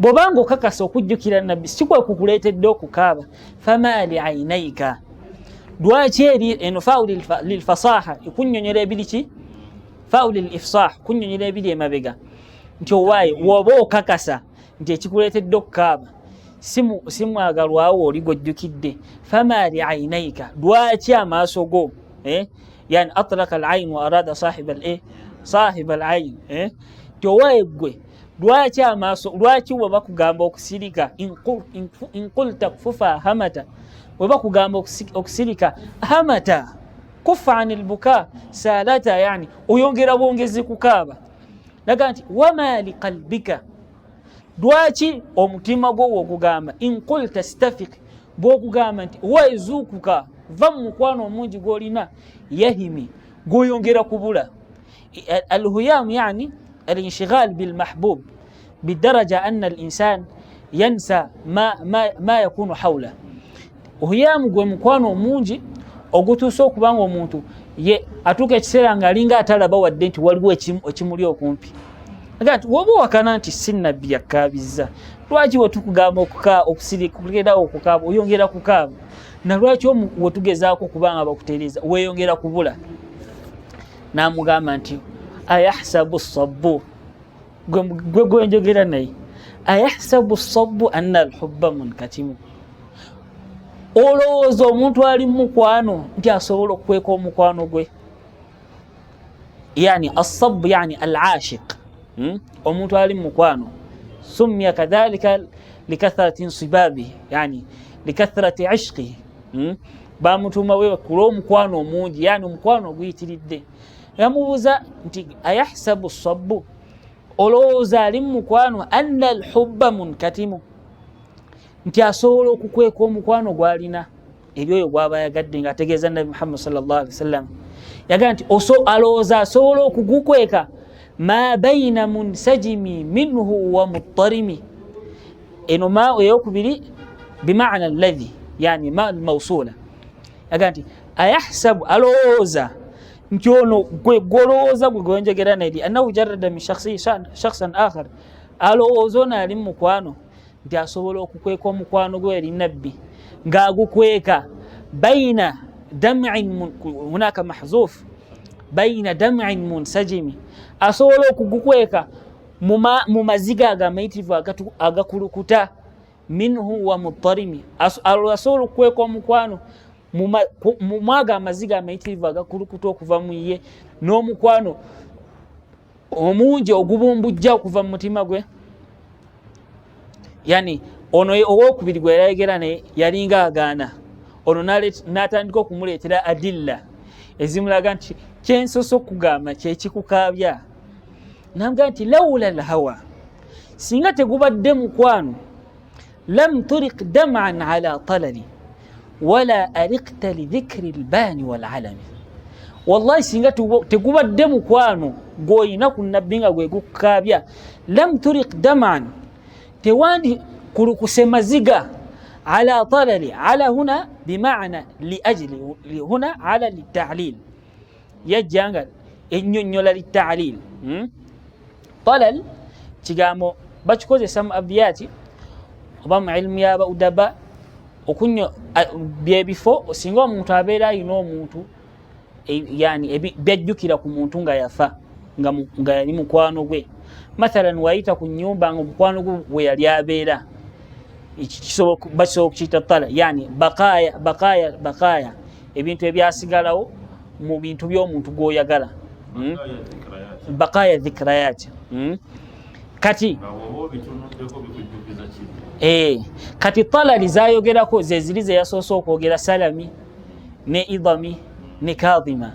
bw'obanga okakasa okujjukira nabbi si kwe kukuleetedde okukaaba fama li ainaika lwaki eri eno fawu lilfasaha ekunnyonnyola ebiri ki fawu lilifsah kunnyonnyola ebiri emabega nti owaaye woba okakasa nti ekikuleetedde okukaaba si mwagalwawo oli gwojjukidde fama li ainaika lwaki amaaso go yani atlaka alain wa arada sahiba alain nti owaaye gwe lwaki amaaso lwaki weba kugamba okusirika in qulta kufufa hamata weba kugamba okusirika hamata kufa ani lbuka salata yani oyongera bwongezi kukaaba naga nti wama li qalbika lwaki omutima gwo wokugamba in qulta stafiq bwokugamba nti wezuukuka va mu mukwano omungi gwolina yahimi gwoyongera kubula alhuyam yani الانشغال بالمحبوب بدرجة أن الإنسان ينسى ما يكون حوله وهيام gwe mukwano omungi ogutuusa okuba nga omuntu ye atuuka ekiseera ng'alinga atalaba wadde nti waliwo ekimuli okumpi aga nti woba wakana nti si nabbi yakkaabizza lwaki wetukugamba okugerao okukaaba oyongera kukaaba na lwaki wetugezaako okuba nga bakutereeza weeyongera kubula n'amugamba nti ayahsabu sabbu gwe njogera naye ayahsabu sabbu anna alhubba munkatimu olowooza omuntu ali mu mukwano nti asobola okukweka omukwano gwe yani asabbu yani alashiq omuntu ali mu mukwano summiya kadhalika likathrati insibabi yani likathrati ishqihi bamutuma wewe kulo omukwano omungi yani omukwano oguyitiridde yamubuuza nti ayahsabu sabbu olowooza ali mukwano anna alhubba munkatimu nti asobola okukweka omukwano gwalina eri oyo gwaba yagadde nga ategeeza nabi Muhammad sallallahu alaihi wasallam yagaa nti alowooza asobola okugukweka ma baina munsajimi minhu wa muttarimi eno ma eyokubiri bimaana alladhi yani ma almawsula yagaa nti ayahsabu alowooza nti ono gwolowooza gwe gwenjogera nedi annahu jarrada min shakhsan akhar alowooza ono ali mukwano nti asobola okukweka omukwano gwe eri nabbi ng'agukweka baina dam'in hunaka mahzuf baina dam'in munsajimi asobola okugukweka mu maziga agamayitirivu agakulukuta minhu wa muttarimi asobola okukweka omukwano mu mwaga amaziga amayitirivu agakulukuta okuva mu ye n'omukwano omungi ogubumbujja okuva mu mutima gwe yani ono owokubiri gwe yayogera naye yalinga agaana ono n'atandika okumuleetera adilla ezimulaga nti kyensoso okugamba kyekikukaabya namugamba nti lawla alhawa singa tegubadde mukwano lam turiq dam'an ala talali wala ariqta lidhikri albani walalami wallahi singa tegubadde mukwano gwoyina ku nabbi nga gwe gukukaabya lam turiq dam'an tewandi kulukuse maziga ala talali ala huna bimaana liajli huna ala litalil yajjanga ennyonnyola litalil talal kigambo bakikozesa mu abiyati oba mu ilmu yaba udaba okunyo byebifo singa omuntu abeera ayina omuntu yani byajjukira ku muntu nga yafa nga yali mukwano gwe mathalan wayita ku nyumba nga omukwano gwe we yali abeera bakisobola okukiyita tala yani bakaya ebintu ebyasigalawo mu bintu by'omuntu gw'oyagala bakaya dhikrayat kati kati talali zayogerako zeziri zeyasoose okwogera salami ne idami ne kadhima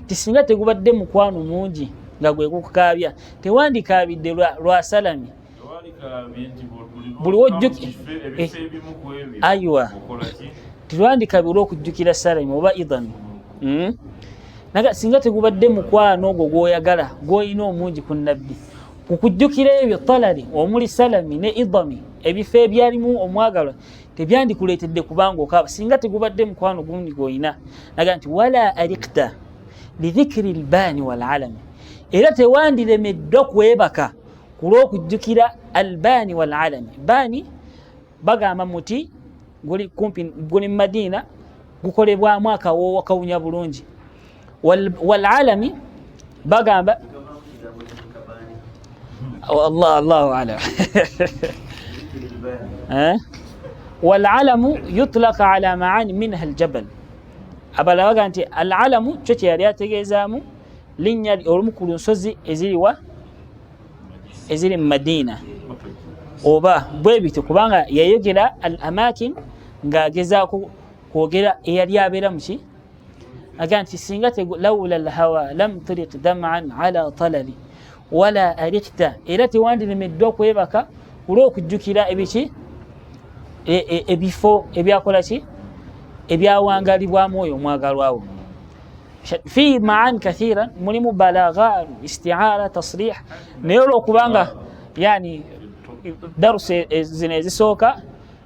tisinga tegubadde mukwano mungi nga gwe gukukaabya tewandikaabidde lwa salami buli aywa tiwandikaabye olw'okujjukira salami oba idami naga singa tegubadde mukwano ogwo gw'oyagala gw'olina omungi ku nabbi okujjukira ebyo talali omuli salami ne idami ebifo ebyalimu omwagalwa tebyandikuleetedde kubanga okaaba singa tegubadde mukwano gundi gw'olina naga nti wala ariqta lidhikri albani walalami era tewandiremeddwa kwebaka ku lw'okujjukira albani walalami bani bagamba muti guli kumpi guli mu Madina gukolebwamu akawoowo kawunya bulungi walalami bagamba Allahu alam والعلم يطلق على معاني منها الجبل abala baga nti alalamu kyo kye yali ategeezaamu linnya olumu ku nsozi eziri mu Madina oba bwe bityo kubanga yayogera al amakin ng'agezaako kwogera eyali abeera muki aga nti singa lawla alhawa lam turiq dam'an ala talali wala ariqta era tewandiremeddwa kwebaka olw'okujjukira ebiki ebifo ebyakola ki ebyawangalibwamu oyo omwagalwawo fi maani kathira mulimu balagha isti'ara tasrih naye olwokubanga yani darusi zino ezisooka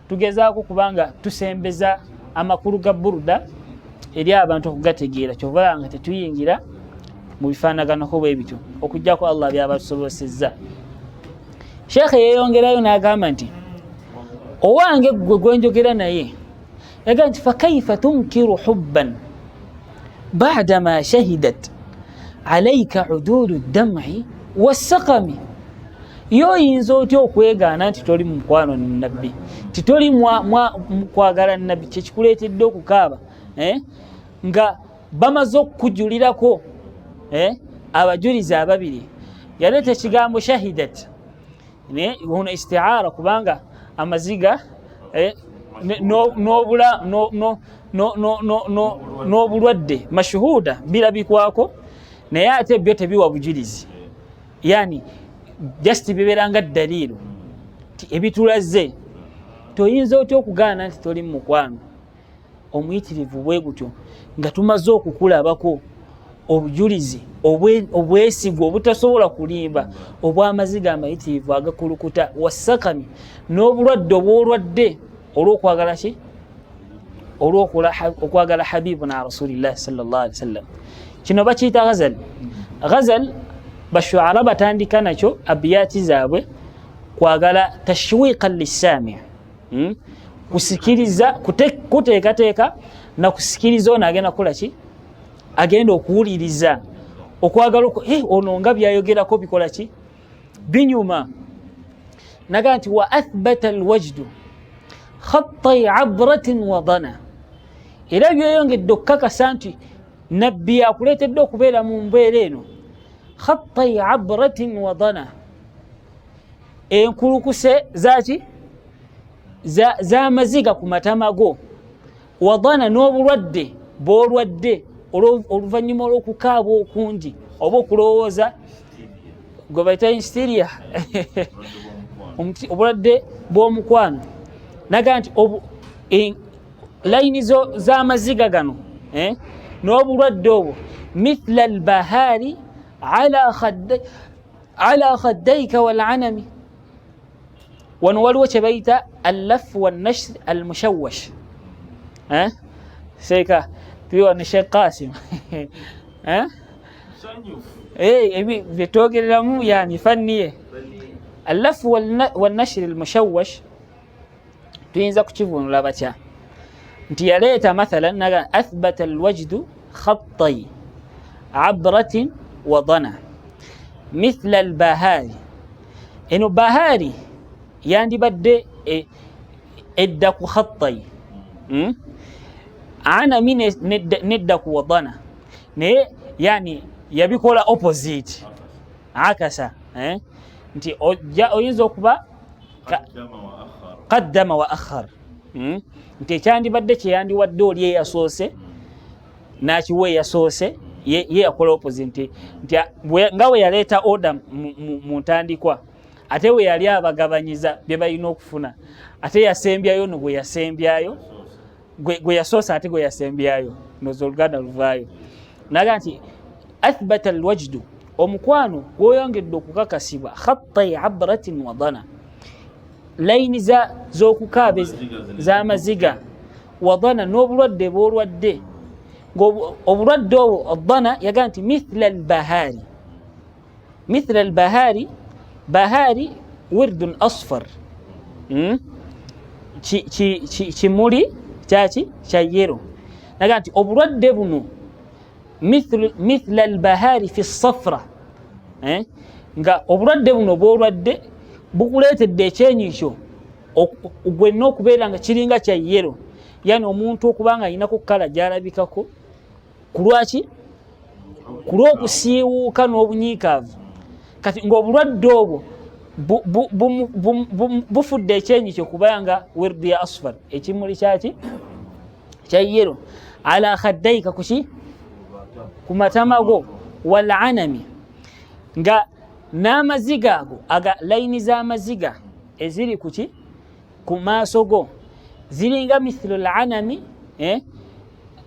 tugezaako kubanga tusembeza amakulu ga buruda eri abantu okugategeera kyova nga tetuyingira mu bifaanaganako bwe bityo okujjako Allah byabatusobozesezza. Sheekhe yeeyongerayo n'agamba nti owange gwe gwenjogera naye yaga nti fakaifa tunkiru hubban ba'dama shahidat alayka udulu dam'i wassaqami yo oyinza otya okwegaana nti toli mukwano nabbi titoli mukwagala nabbi kyekikuleetedde okukaaba nga bamaze okukujulirako abajulizi ababiri yaleeta ekigambo shahidat ono isti'ara kubanga amaziga n'obulwadde mashuhuda birabikwako naye ate byo tebiwa bujulizi yani just biberanga dalilu ti ebitulaze toyinza otya okugaana nti toli mukwano omuyitirivu bwe gutyo nga tumaze okukulabako obujulizi obwesigwa obutasobola kulimba obw'amaziga amayitirivu agakulukuta wasakami n'obulwadde obwolwadde olw'okwagala ki olw'okwagala habibuna rasulillahi sallallahu alaihi wasallam kino bakiyita ghazal. Ghazal bashuara batandika nakyo abiyati zaabwe kwagala tashwiqan lisami kusikiriza kuteekateeka na kusikiriza ono agenda kukola ki agenda okuwuliriza okwagala ono nga byayogerako bikola ki binyuma naga nti wa athbata alwajdu khatta abratin wa dana era byeyongedde okukakasa nti nabbi akuleetedde okubeera mu mbeera eno khatta abratin wa dana enkulukuse zaki z'amaziga ku matama go wadana n'obulwadde bw'olwadde oluvannyuma olw'okukaaba okungi oba okulowooza gwe bayita instiria obulwadde bw'omukwano naga nti layini z'amaziga gano n'obulwadde obwo mithla albahari ala khaddaika walanami wano waliwo kye bayita allafu wannashr almushawash seeka tubiwane Sheikh Qasim byetwogereramu yani fanniye allafu wannashr almushawash tuyinza kukivunula batya nti yaleeta mathalan naga athbata alwajdu khattai abratin wa dana mithla albahari eno bahari yandibadde edda ku khattai anami nedda ku wadana naye yani yabikola opposite akasa nti oyinza okuba qaddama wa akhar nti ekyandibadde kyeyandiwadde oli eyasoose nakiwa eyasoose ye yakola opposite nti nga we yaleeta order mu ntandikwa ate we yali abagabanyiza bye balina okufuna ate yasembyayo no gwe yasembyayo gwe yasoosa ate gwe yasembyayo nozo oluganda luvaayo naga nti athbata alwajdu omukwano gwoyongedde okukakasibwa khatta abratin wa dana layini z'okukaaba z'amaziga wa dana n'obulwadde bw'olwadde obulwadde obwo dana yaga nti mithla albahari bahari wirdun asfar kimuli kyaki kya yero naga nti obulwadde buno mithla albahari fi safra nga obulwadde buno bwolwadde bukuleetedde ekyenyikyo gwenna okubeera nga kiringa kya yero yani omuntu okuba nga ayinako kala gyalabikako kulwaki kulw'okusiiwuuka n'obunyiikaavu kati ng'obulwadde obwo bufudde ekyenyikyo kubanga wirdi ya asfar ekimuli kyaki kya yero ala khaddaika kuki ku matama go walanami nga n'amaziga ago layini z'amaziga eziri kuki ku maaso go ziringa mithlu lanami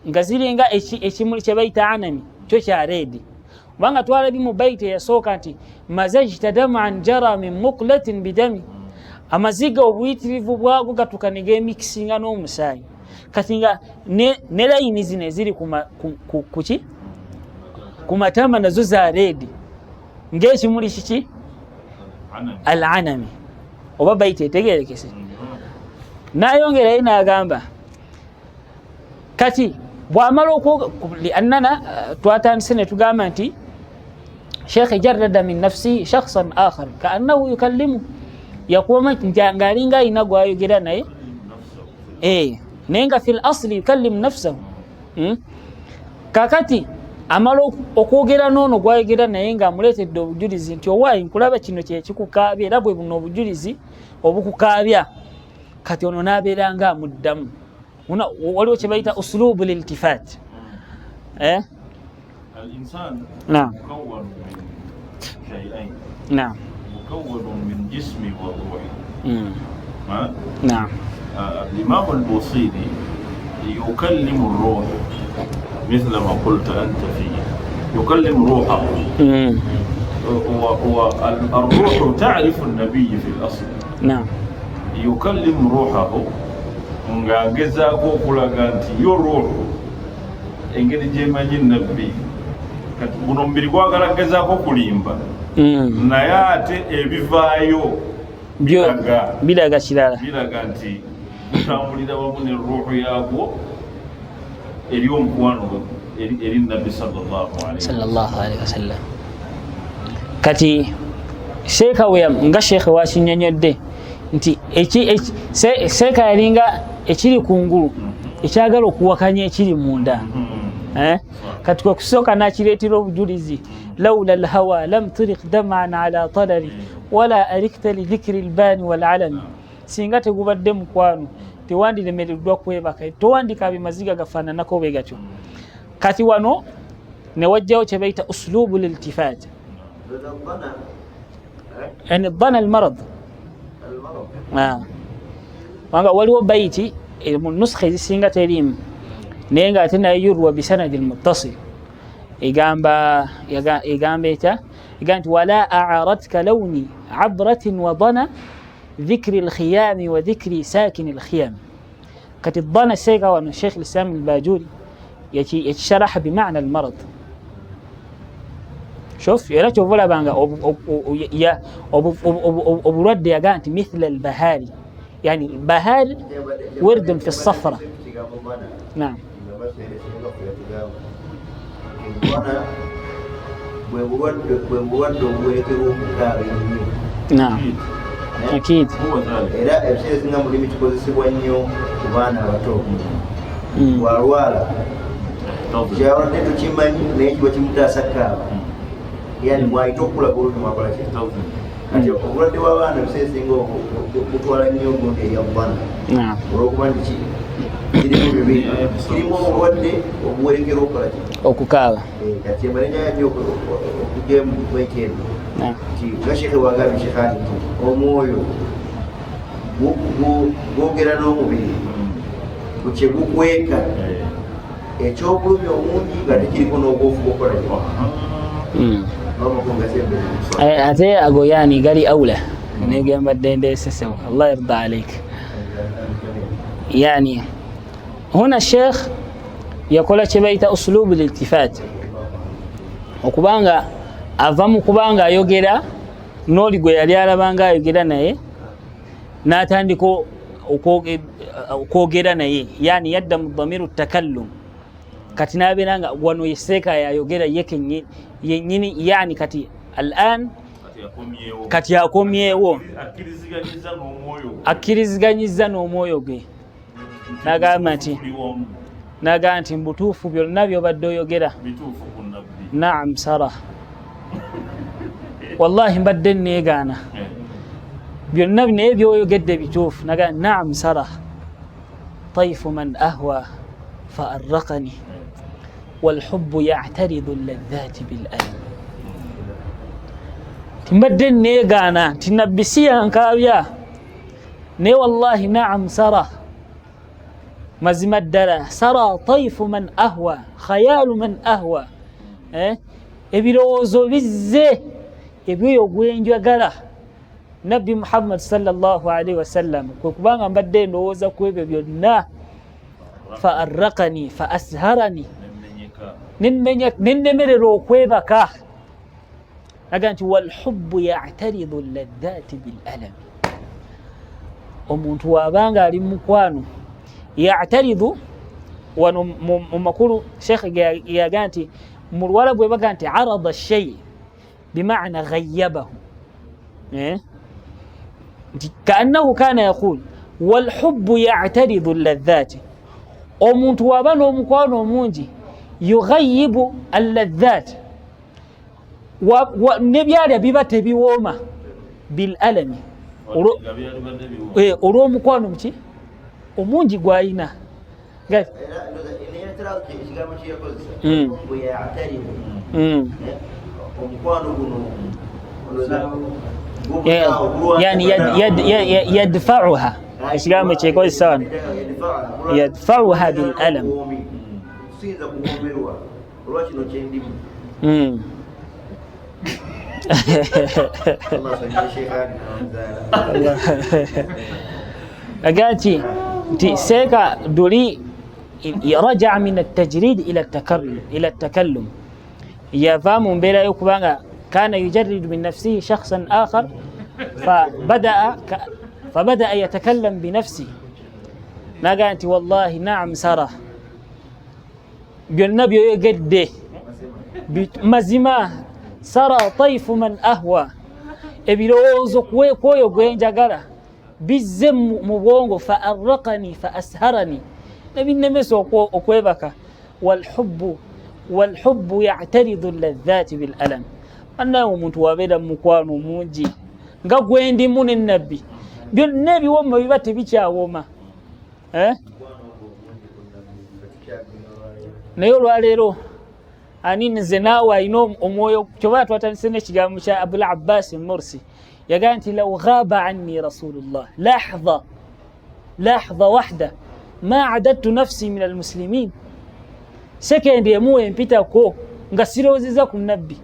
nga ziringa ekimuli kye bayita anami kyo kya reedi kubanga twalabye mu baiti eyasooka nti mazajta daman jara min muqlatin bidami amaziga obuyitirivu bwago gatuka ne geemikisinga n'omusaayi kati nga ne layini zino eziri kuki ku matama nazo za reedi ng'ekimuli kiki alanami oba baiti etegerekese nayongerayo n'agamba kati bwamala liannana twatandise ne tugamba nti sheikh jarrada min nafsihi shakhsan akhar kaannahu yukallimu yakuuma ng'alinga alina gwayogera naye naye nga fi lasli yukallimu nafsahu kakati amala okwogera n'ono gwayogera naye ng'amuleetedde obujulizi nti owaayi nkulaba kino kyekikukaabya era bwe buno obujulizi obukukaabya kati ono nabeeranga muddamu waliwo kye bayita uslubu liltifat الإنسان نعم مكون من شيئين نعم مكون من جسمي وروحي نعم الإمام البوصيري يكلم الروح مثل ما قلت أنت فيه يكلم روحه والروح تعرف النبي في الأصل نعم يكلم روحه ng'agezaako okulaga nti yo ruuhu engeri gyemanyi nabbi kati guno mubiri gwagala gezaako kulimba naye ate ebivaayo biraga kirala biraga nti gutambulira wamu ne ruuhu yaagwo eri omukwano eri nabbi sallallahu alaihi wasallam. Kati sheekha nga sheekhe wakinyonyodde nti seeka yalinga ekiri kungulu ekyagala okuwakanya ekiri munda. Kati kwa kusooka nakireetera obujulizi laula alhawa lam turiq dam'an ala talali wala arikta li dhikri albani walalami, singa tegubadde mukwano tewandiremereddwa kwebaka, towandika bimaziga gafaananako bwe gatyo. Kati wano ne wajjawo kye bayita uslubu liltifat yani dhana almarad. Wanga waliwo baiti mu nuskha ezisinga terimu naye nga ate naye yurwa bisanadi almuttasil egamba eta egamba nti wala a'aradka lawni abratin wa dhana dhikri alkhiyami wa dhikri sakin alkhiyam. Kati dhana seeka wano Sheikh al-Islam al-Bajuri yakisharaha bima'na almarad. شوف يا رجل ولا بانغا يا ابو رد يا جانت مثل البهاري، يعني البهار ورد في الصفرة. نعم نعم اكيد yani mwaitokula bulu mwakola kitu ati obulwadde bw'abaana buseesinga okutwala nnyo ogundi eri abaana olwokuba nti kirimu bibiri kirimu obulwadde obuwerekera okukola ki okukaaba kati emalenya yajja okujja mu weekend nti nga sheekhe wagambye sheekhaani nti omwoyo gwogera n'omubiri kye gukweka ekyobulumi omungi nga tekiriko n'obwofu bwokola ki ate agoyani gali aula negamba dende sesewa Allah yarda عليك. يعني هنا الشيخ يقول كبيت أسلوب الالتفات okubanga avamu kubanga ayogera noli gwe yali alabanga ayogera naye natandika okwogera naye, yani yadda mudhamiru takallum kati nabeeranga wano yeseeka yayogera yeke yenyini, yani kati al'an kati yakomyewo akkiriziganyiza n'omwoyo gwe nagamba nti mbutuufu byonna byobadde oyogera naam sara wallahi mbadde neegaana byonna naye byoyogedde bituufu nagamba naam sara tayfu man ahwa fa arraqani والحب يعترض اللذات بالألم. تمبدن نيغانا تنبسيا انكابيا ني والله نعم سرى مزمدرة سرى طيف من أهوى خيال من أهوى ebirowozo bizze ebyo ogwenjwa gala Nabbi Muhammad sallallahu alaihi wasallam kwe kubanga mbadde ndowooza ku ebyo byonna fa arraqani fa asharani ninnemerera okwebaka aga nti walhubbu ya'taridu alladhati bilalam. Omuntu wabanga ali mukwano ya'taridu wano mu makulu Sheikh yaga nti mu Luwarabu bwe baga nti arada shay bima'na ghayyabahu kaannahu kana yaqul walhubbu ya'taridu alladhati. Omuntu waba n'omukwano omungi yughayyibu alladhat nebyalya biba tebiwooma bilalami olw'omukwano muki omungi gw'alina omukwano guno yani yadfa'uha ekigambo kyekozesa wano yadfa'uha bil alam sinza kuwomberwa olwakino kyendimu agati nti seeka duli raja'a min at-tajrid ila at-takallum yava mu mbeera y'okubanga kana yujarridu min nafsihi shakhsan akhar فبدأ يتكلم بنفسه naga nti wallahi naam sara byonna byoyogedde mazima sara taifu man ahwa ebirowoozo kwoyo gwenjagala bizze mu bwongo fa arraqani fa asharani nebinnemesa okwebaka walhubbu ya'taridu ladhaati bil alam annaye omuntu wabeera mu mukwano mungi nga gwendimu n'ennabbi byonna ebiwoma biba tebikyawoma naye olwaleero ani nze naawe alina omwoyo kyoba twatandise n'ekigambo kya abul abbas mursi yagaa nti law ghaba anni rasulullah lahza wahda ma adadtu nafsi min almuslimin sekendi emu empitako nga sirowoozeza ku nabbi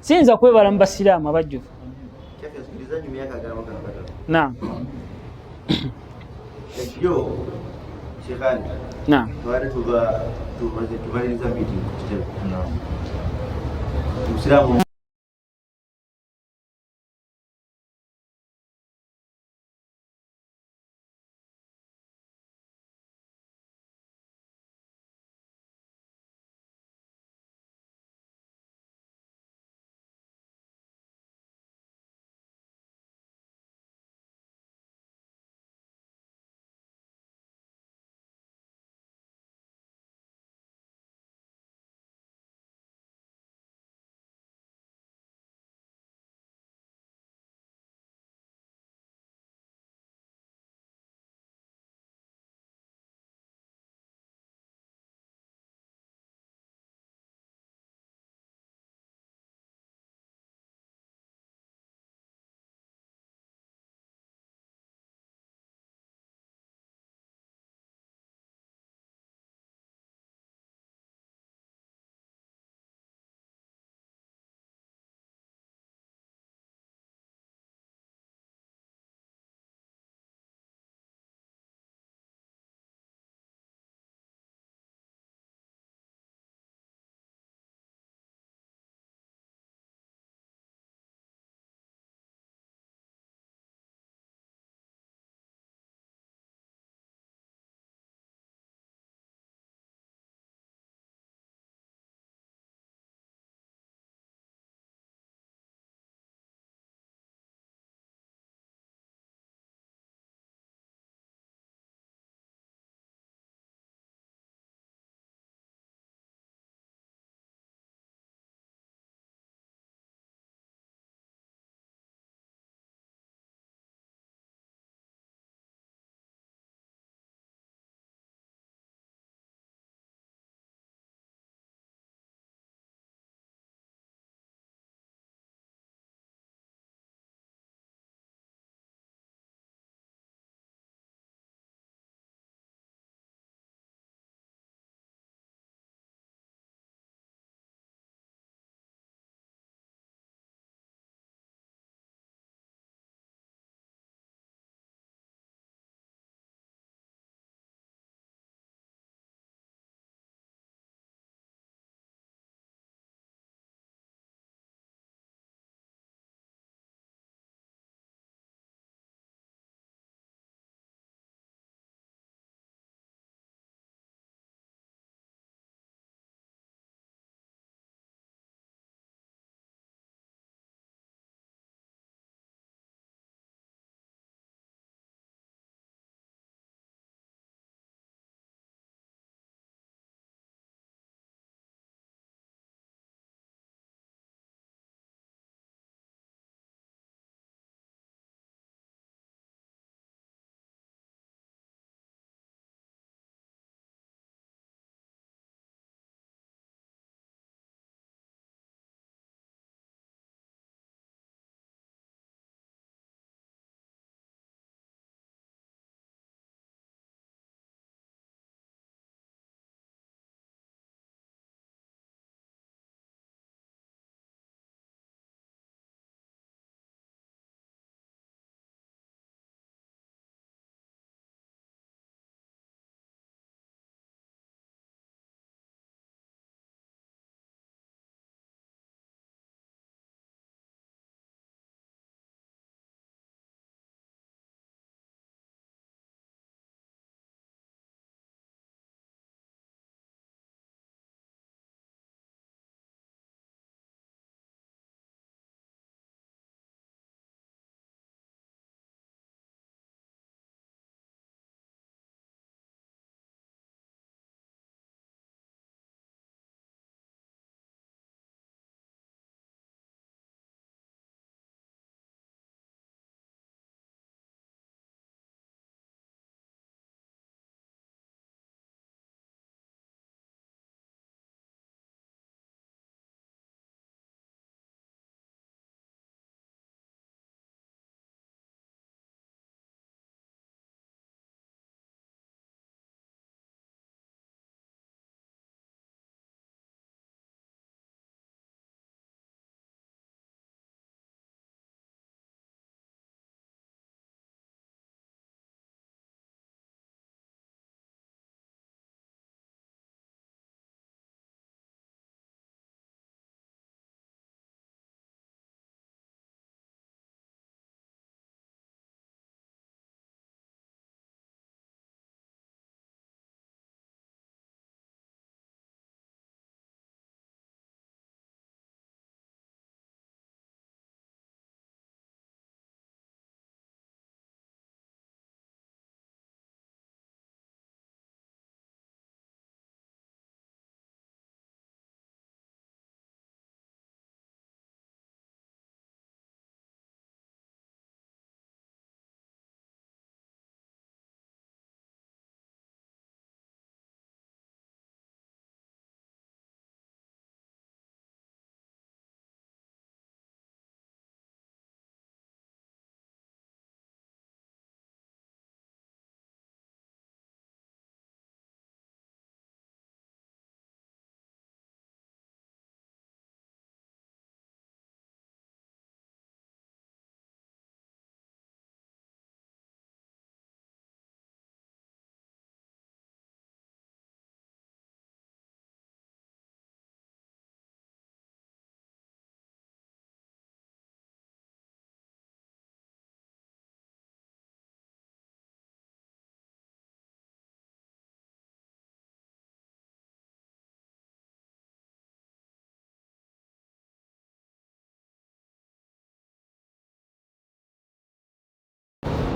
siyinza kwebala mu basiraamu abajjuvu naam ekyo shekani naam twali tumaliriza meeting ku kitebe musiraamu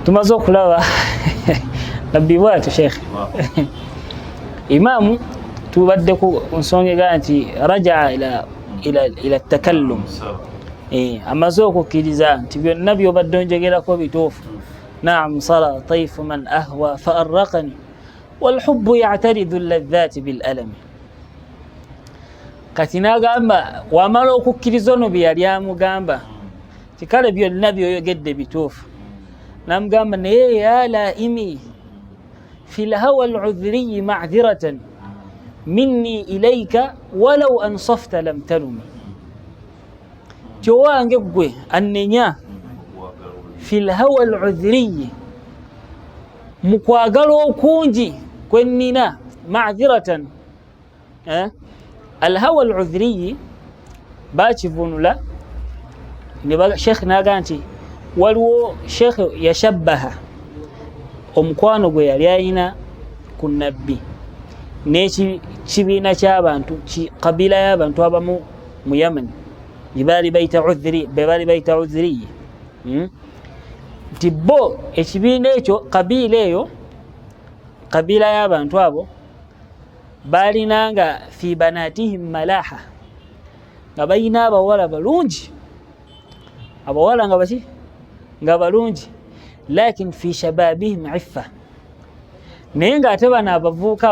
tumaze okulaba nabbi bwatu sheikh imamu tubadde ku nsonga egaa nti rajaa ila takallum amaze okukkiriza nti byonna byobadde onjogerako bituufu naam sara taifu man ahwa fa arraqani walhubbu ya'taridu alladhati bilalami kati n'agamba wamala okukkiriza ono bye yali amugamba tikale byonna byoyogedde bituufu namugamba naye ya laimi fi lhawa aludhriyi macdhiratan minni ilayka walau ansafta lam talumi kyowange gwe annenya fi lhawa aludhriyi mukwagala okungi kwennina macdhiratan alhawa aludhriyi bakivunula sheikh naga nti waliwo sheikh yashabbaha omukwano gwe yali ayina ku nabbi n'ekibiina ky'abantu kabila y'abantu abamu mu Yemen bebaali bayita udhriyi nti bo ekibiina ekyo kabila y'abantu abo baalinanga fi banatihim malaha nga bayina abawala balungi abawala nga baki nga balungi lakin fi shababihim iffa naye ng'ate bano abavubuka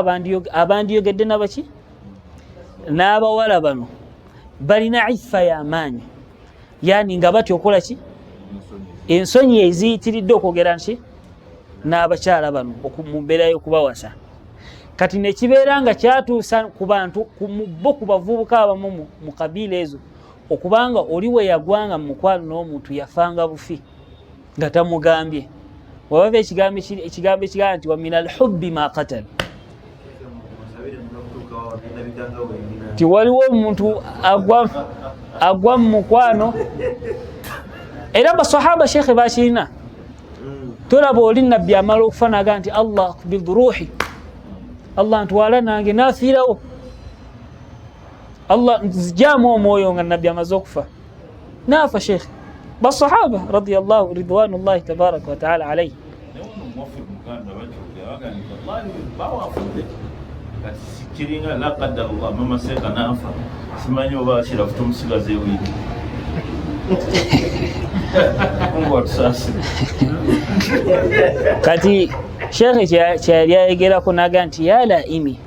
abandiyogedde nabaki n'abawala bano balina iffa y'amaanyi yani nga batya okola ki ensonyi eziyitiridde okwogera nti n'abakyala bano mu mbeera y'okubawasa kati nekibeera nga kyatuusa ku bantu bo ku bavubuka abamu mu kabiila ezo okubanga oli we yagwanga mu mukwano n'omuntu yafanga bufi nga tamugambye wabava ekigambo ekigamba nti wa min alhubbi ma qatal ti waliwo omuntu agwa mu mukwano era basahaba shekhe bakirina tolaba oli nabbi amala okufa naga nti allah aqbid ruuhi allah ntwala nange nafiirawo allah nzijaamu omwoyo nga nabbi amaze okufa naafa shekhe basahaba radiyallahu ridwanullahi tabaraka wataala alaihi kiringa la qadar allah mama seka nafa simanyi oba ashirafu tumusigaze wiki kati shekhe kyali ayegerako naga nti ya laimi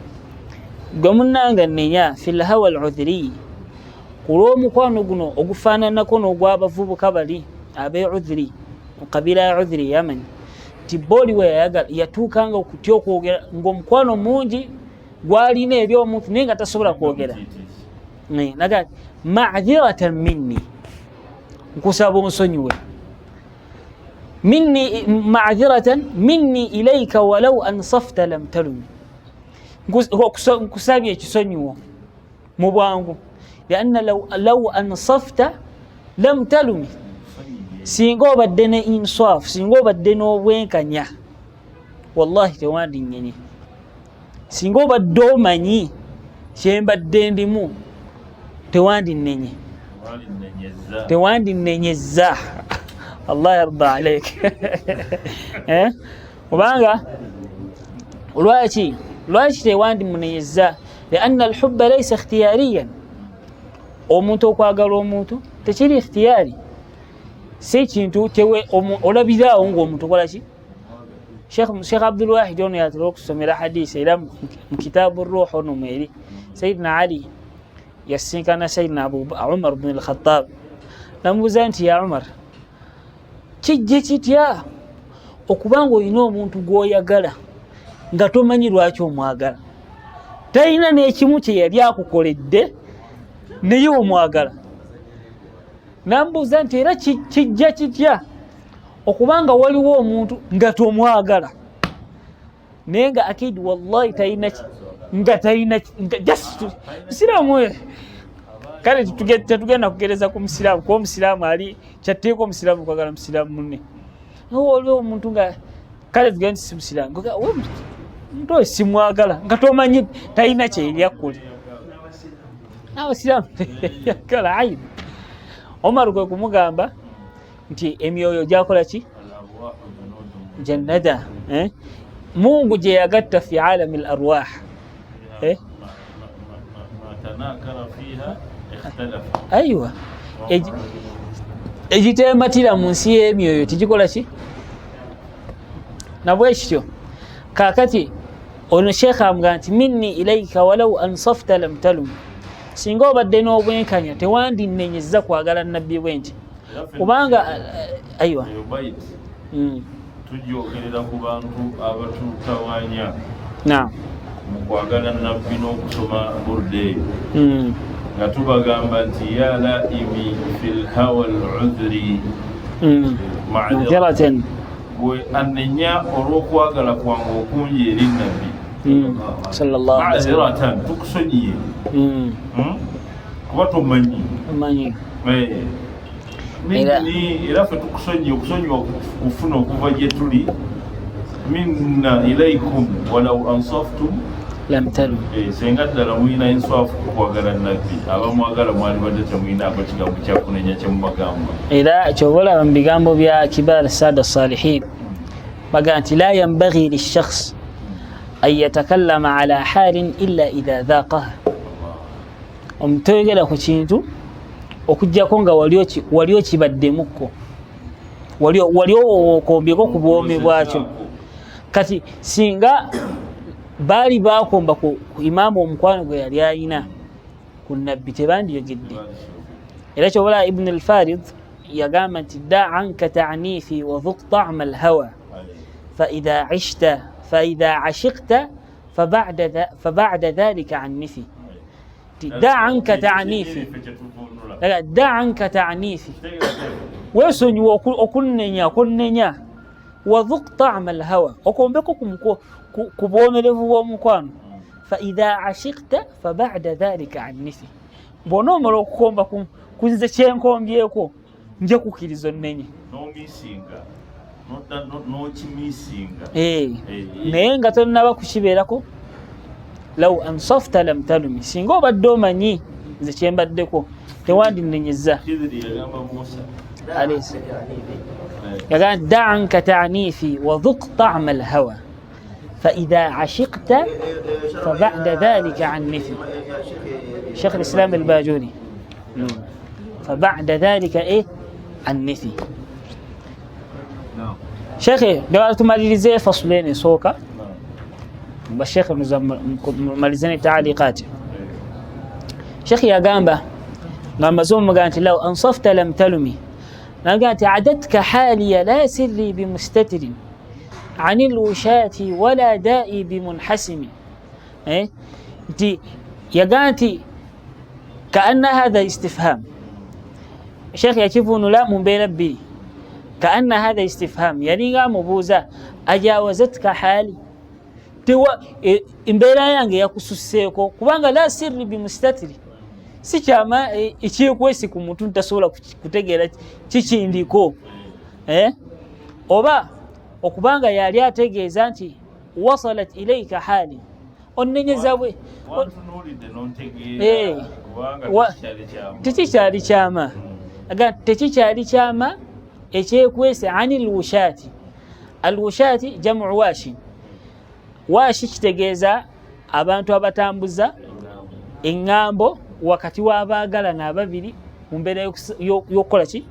gwe munnanga nnenya fi lhawa aludhriyi kulw'omukwano guno ogufaananako n'ogw'abavubuka bali ab'udhri mu kabira ya udhri yaman nti booli we yatuukanga okutya okwogera ng'omukwano mungi gwalina eri omuntu naye nga tasobola kwogera naga macdhiratan minni nkusaba onsonyiwe macdhiratan minni ilayka walau ansafta lam talumi nkusabye ekisonyiwo mu bwangu lianna law ansafta lam talumi singa obadde ne insaf singa obadde n'obwenkanya wallahi tewandinyenye singa obadde omanyi kyembadde ndimu tewandinnenyezza allah yarda alaik obanga lwaki tewandimunenyezza lianna alhubba laysa ikhtiyariyan omuntu okwagala omuntu tekiri ikhtiyari si kintu olabiraawo ngaomuntu kolaki sheikh abdulwahid ono yatera okusomera hadisi era mu kitaabu ruh ono mweri sayidina ali yasinkana sayidina umar bn alkhatab namubuuza nti ya umar kijje kitya okubanga olina omuntu gwoyagala nga tomanyi lwaki omwagala talina n'ekimu kye yali akukoledde naye omwagala namubuuza nti era kijja kitya okubanga waliwo omuntu nga tomwagala naye nga akidi wallahi talina musiraamu oyo kale tetugenda kugereza ku musiraamu kuba omusiraamu ali kyatteeka omusiraamu kwagala musiraamu munne waliwo omuntu nga kale tugenda si musiraamu omuntu oyo simwagala nga tomanyi talina kyeryakkule abasiraamu yagala ayibu Omar kwe kumugamba nti emyoyo gyakola ki jannada Mungu je yagatta fi alam al-arwah ما تناكر فيها اختلف. ايوه ejitematira mu nsi y'emyoyo tegikola ki nabwekityo kakati ono sheekha amugaa nti minni ilaika walau ansafta lam talum singa obadde n'obwenkanya tewandinnenyezza kwagala nabbi bwe nti kubanga aywa tujogerera ku bantu abatutawanya mu kwagala nabbi n'okusoma burde nga tubagamba nti ya laimi fil hawa al-udhri ma'dhiratan gwe anenya olw'okwagala kwange okungi eri nabbi sallallahu alaihi wasallam tukusonyiye kuba tomanyi era ffe tukusonyiye okusonyiwa kufuna okuva gye tuli minna ilaikum walau ansaftum lam talum senga ddala mulina enswafu kukwagala nabbi abamwagala mwali badde temulina abakigambo kyakunenya kyemubagamba era kyobola mu bigambo bya kibar sada salihin baga nti la yanbaghi lishakhs an yatakallama ala halin illa idha dhaqaha omutoyogera ku kintu okujjako nga wali okibaddemukko wali okombyeko ku bwomi bwakyo kati singa baali bakomba ku imaamu omukwano gwe yali ayina ku nabbi tebandiyogedde era kyobola ibn al-farid yagamba nti da anka ta'nifi wa dhuq ta'ma al-hawa فإذا عشقت فبعد ذلك عنفي دع عنك تعنيفي دع عنك تعنيفي ويسوني وكننيا وذق طعم الهوى وكومبكو كبومرفو بومكوانو فإذا عشقت فبعد ذلك عنفي bonomala okukomba kunze kyenkombyeko nje kukirizo nnenye naye nga tonnaba kukibeerako law ansafta lam talumi singa obadde omanyi nze kyembaddeko tewandinnenyezza yagamba da anka ta'nifi wa dhuq ta'ma al-hawa فإذا عشقت فبعد ذلك عنفي شيخ الإسلام الباجوري فبعد ذلك عنفي شيخي دوالة ماليزي فصلين سوكا بالشيخ ماليزين تعليقات شيخي يا قامبا قام زوم قالت لو أنصفت لم تلمي قالت عددك حالي لا سري بمستتر عن الوشاة ولا دائي بمنحسم يا قالت كأن هذا استفهام شيخ يكفون لا من بين ربي كأن هذا استفهام يعني قام بوزا أجاوزتك حالي توا إمبلا يانغ yakususseko kubanga la sirri bimustatiri si kyama ekyekwesi ku muntu tasobola kutegeera kikindiko oba okubanga yali ategeeza nti wasalat ilayka hali onnenyeza bwe tekikyali kyama aga tekikyali kyama ekyekwese anil wushati alwushati jamu washi washi kitegeeza abantu abatambuza eŋŋambo wakati w'abaagalana ababiri mu mbeera y'okukola ki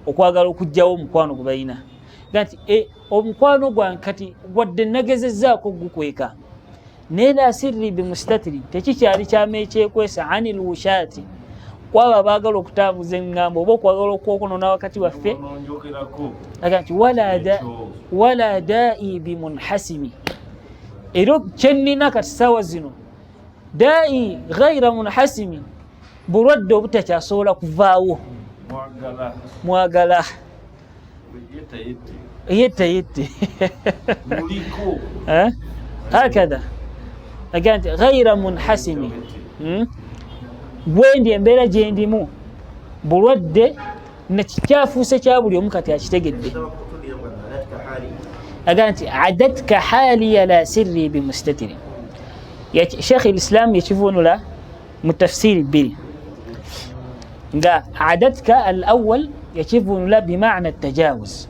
okwagala okugjawo omukwano gwe balina nti omukwano gwange kati wadde nagezezzaako gukweka naye la sirri bimustatiri tekikyali kyama ekyekwesa anil wushati kwaba abaagala okutambuza eŋŋambo oba okwagala okwokonona wakati waffe aga nti wala daai bimunhasimi era kyennina kati saawa zino daai ghaira munhasimi bulwadde obutakyasobola kuvaawo mwagala yette hakadha aga nti ghaira munhasimi bwendi embeera gyendimu bulwadde nekikyafuuse kya buli omu kati akitegedde aga nti adatka haliya la sirri bimustatiri sheikh lislam yakivunula mu tafsiri bbiri nga adatka al awal yakivunula bimana tajawuz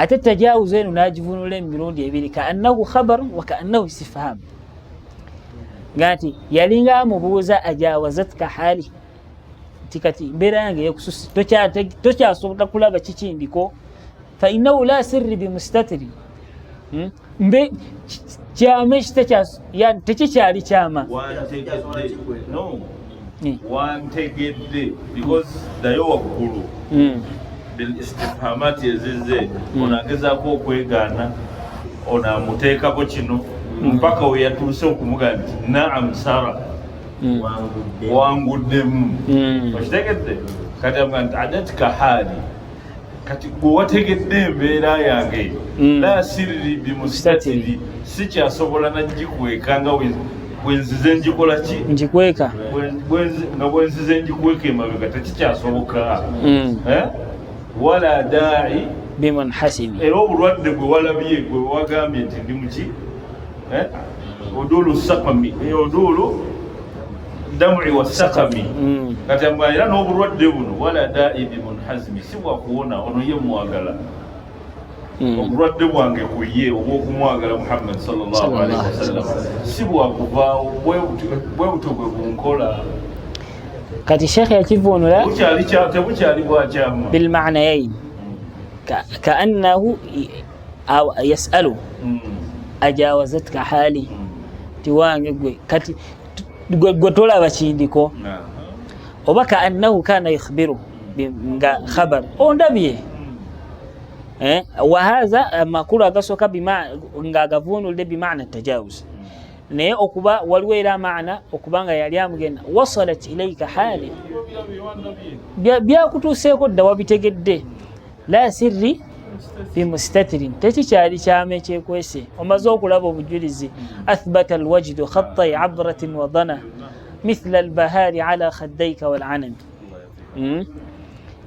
ate tajawuzu eno n'agivunula emirundi ebiri kaannahu khabarun wa kaannahu istifham ngati yalinga amubuuza ajawazatka hali nti kati mbeera yange yekususi tokyasobola kulaba kikindiko fainahu la sirri bimustatiri kyama tekikyali kyama wantegedde because dayo waggulu bilistifhamati ezize onagezaako okwegaana onaamuteekako kino mpaka we yatuuse okumuga nti naam sara wanguddemu okitegedde kati amuga nti adatika haali kati gwe wategedde embeera yange la sirri bimustatiri sikyasobola nagikweka nga bwenzize njikola ki njikweka nga bwenzize njikweka emabega tekikyasoboka wala daai bimunhasimi era obulwadde gwe walabye gwe wagambye nti ndi muki udulu sakami udulu dam'i wa sakami kati era n'obulwadde buno wala daai bimunhasimi si bwakuwona ono ye mwagala obulwadde bwange kuye oba okumwagala Muhammad sallallahu alaihi wasallam si bwakuvaawo bwe buto bwe bunkola kati shekhe yakivunula tebukyali bwakyama bilmanayain kaannahu yasalu ajawazatka hali tiwange gwe kati gwe tolaba kindiko oba kaannahu kana yukhbiru nga khabar ondabye wahaza amakulu agasoka nga agavunulde bimana tajawuz naye okuba waliwo era maana okubanga yali amugenda wasalat ilaika hali byakutuuseeko dda wabitegedde la sirri bimustatirin tekikyali kyama ekyekwese omaze okulaba obujulizi athbata alwajdu khattai abratin wa dana mithla albahari ala khaddaika walanami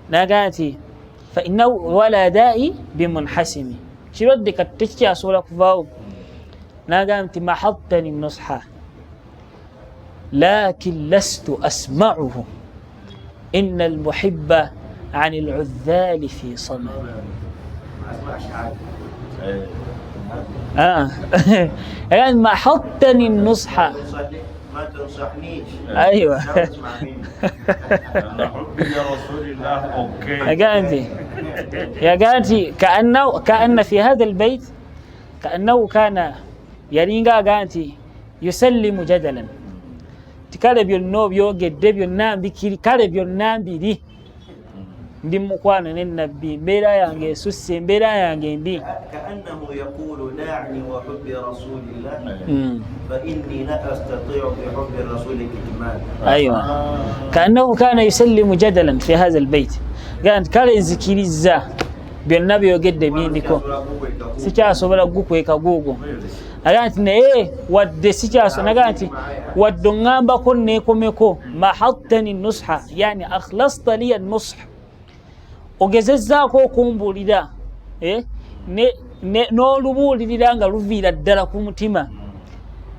naga nti fainahu wala daai bimunhasimi kirodde kati tekikyasobola kuvaawo naga nti mahattani nusha lakin lastu asma'uhu inna almuhibba عن العذال في صمم يعني ما حطني النصح ما تنصحنيش ايوه يا قانتي كأن في هذا البيت كأنه كان يرينغا قانتي يسلم جدلا تكالب ينوب يوجد دبي النام بكيري كالب ينام بيدي ndi mukwano n'ennabbi mbeera yange esusse mbeera yange mbi كأنه يقول دعني وحب رسول الله فإني لا أستطيع بحب الرسول كتمان أيوة كأنه كان يسلم جدلا في هذا البيت كان يذكريزا byonna byogedde bindiko sikyasobola kugukweka guugwo aga nti naye wadde sikyasonaga nti wadde oŋŋambako neekomeko mahattani nusha yani akhlasta liya nusha ogezezzaako okumbuulira n'olubuulirira nga luviira ddala ku mutima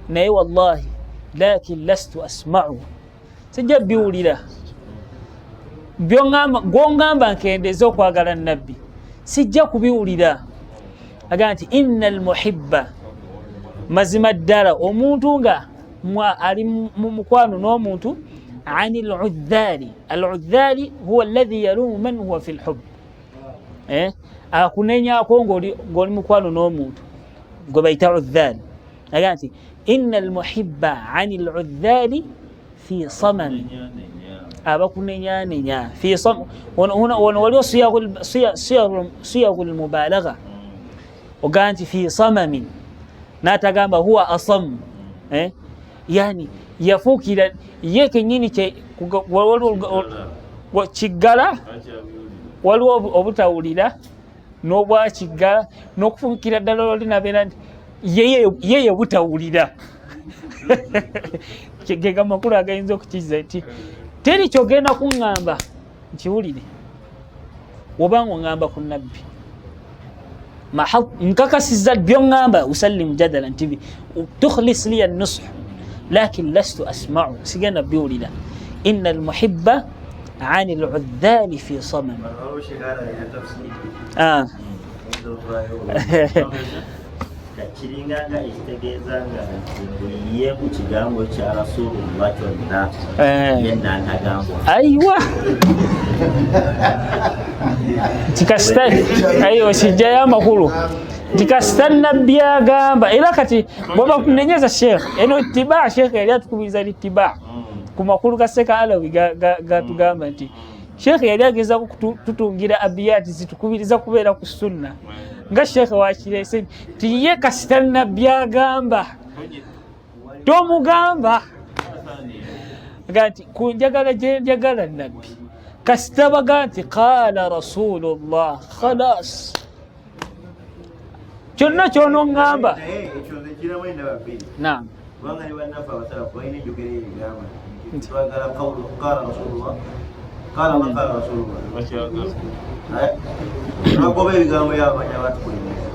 naye wallahi lakin lastu asma'u sijja biwulira gw'oŋŋamba nkendeze okwagala nabbi sijja kubiwulira aga nti inna almuhibba mazima ddala omuntu nga ali mu mukwano n'omuntu عن العذال العذال هو الذي يلوم من هو في الحب akunenyaako ng'oli mukwano n'omuntu gwe bayita udhal aga nti inna almuhibba ani aludhali fi samami abakunenyanenya waliwo siyagu lmubalagha ogaa nti fi samamin n'atagamba huwa asamu yani yafuukira ye kenyini kiggala waliwo obutawulira n'obwakiggala n'okufuukira ddala lwali nabeera nti yeye butawulira gega makulu agayinza okukiza nti teri kyogenda kuŋŋamba nkiwulire obanga oŋŋamba ku nabbi nkakasizza by'oŋŋamba usallimu jadala nti tukhlis liya nush لكن لست أسمع سيجانا بيولي إن المحبة عن العذال في صمم kiringanga ekitegeeza nga ye ku kigambo kya rasulullah kyonna yenna ntagambwa aiwa tikasita ayo kijjayo amakulu tikasita nabbi agamba era kati bwaba kunenyeza sheekh eno itibaa sheekh yali atukubiriza litibaa ku makulu kaseka alawi gatugamba nti sheekh yali ageza kututungira abiyati zitukubiriza kubeera ku sunna nga sheekh wakirese nti ye kasita nabbi agamba tomugamba gati kunjagala gyenjagala nabbi kasita baga nti qala rasulullah khalas kyonna kyonoŋŋamba ekyo nze kiramu endaba bbiri naam kubanga ne bannaffe abasalafu balina enjogera eyo egamba nti twagala qala rasulullah qala ma qala rasulullah bagoba ebigambo byabamanya batukulemesa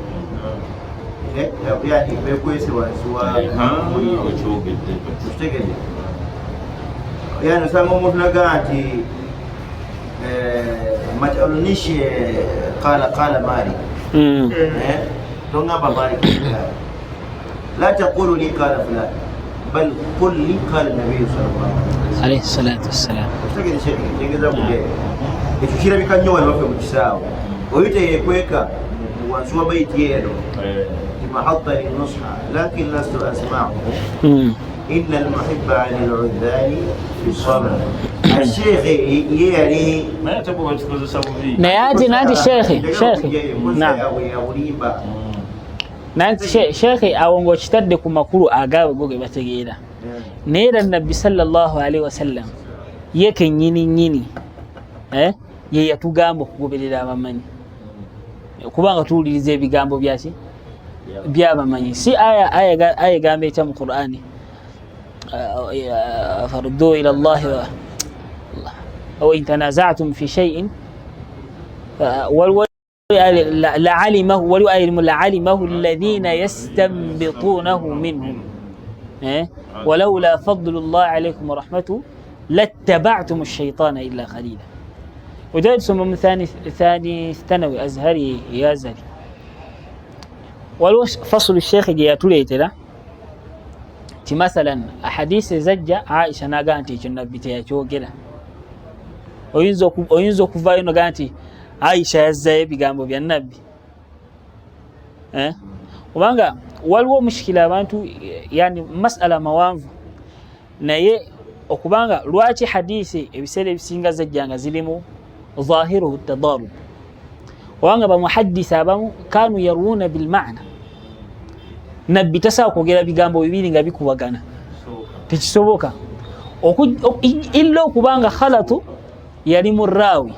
yani bekwese wansi wakitegedde yani osanga omuntu nagaa nti matalonishe qala malik tongamba malik la taqulu li qala fulan bal qul li qala nabiy sallallahu alayhi salatu wassalam tegedde tegeza kugenda ekyo kirabika nnyo wano baffe mu kisaawe oyite yekweka wansi wa baiti eno محضر النصح لكن لست أسمعه إن المحب عن العذال في الصبر الشيخ يعني ما يعتبر وجهه سببي نادي شيخي نعم nanti shekhe awongo kitadde ku makulu agawe goge bategeera neera nabbi sallallahu alaihi wasallam yeke nyini ye yatugamba okugoberera abamanyi kubanga tuwuliriza ebigambo byaki byabamanyi si aya gamba etya mu Qur'ani faruddu ila Allah wa in tanaza'tum fi shay'in لعلمه الذين يستنبطونه منهم ولولا فضل الله عليكم ورحمته لاتبعتم الشيطان إلا قليلا وجاءت سمم ثاني ثانوي أزهري يا زهري فصل الشيخ جياتوليت له مثلا أحاديث زجة عائشة ناقانتي جنب بتياتو كده وينزو كفايو ناقانتي Aisha yazzaye bigambo bya nabbi kubanga waliwo mushikila abantu yani masala mawanvu naye okubanga lwaki hadisi ebiseera ebisinga zajjanga zilimu zahiruhu tadarub kubanga bamuhaddisa abamu kanu yaruna bilmaana nabbi tasawa kwogera bigambo bibiri nga bikubagana tekisoboka illa okubanga khalatu yalimu rawi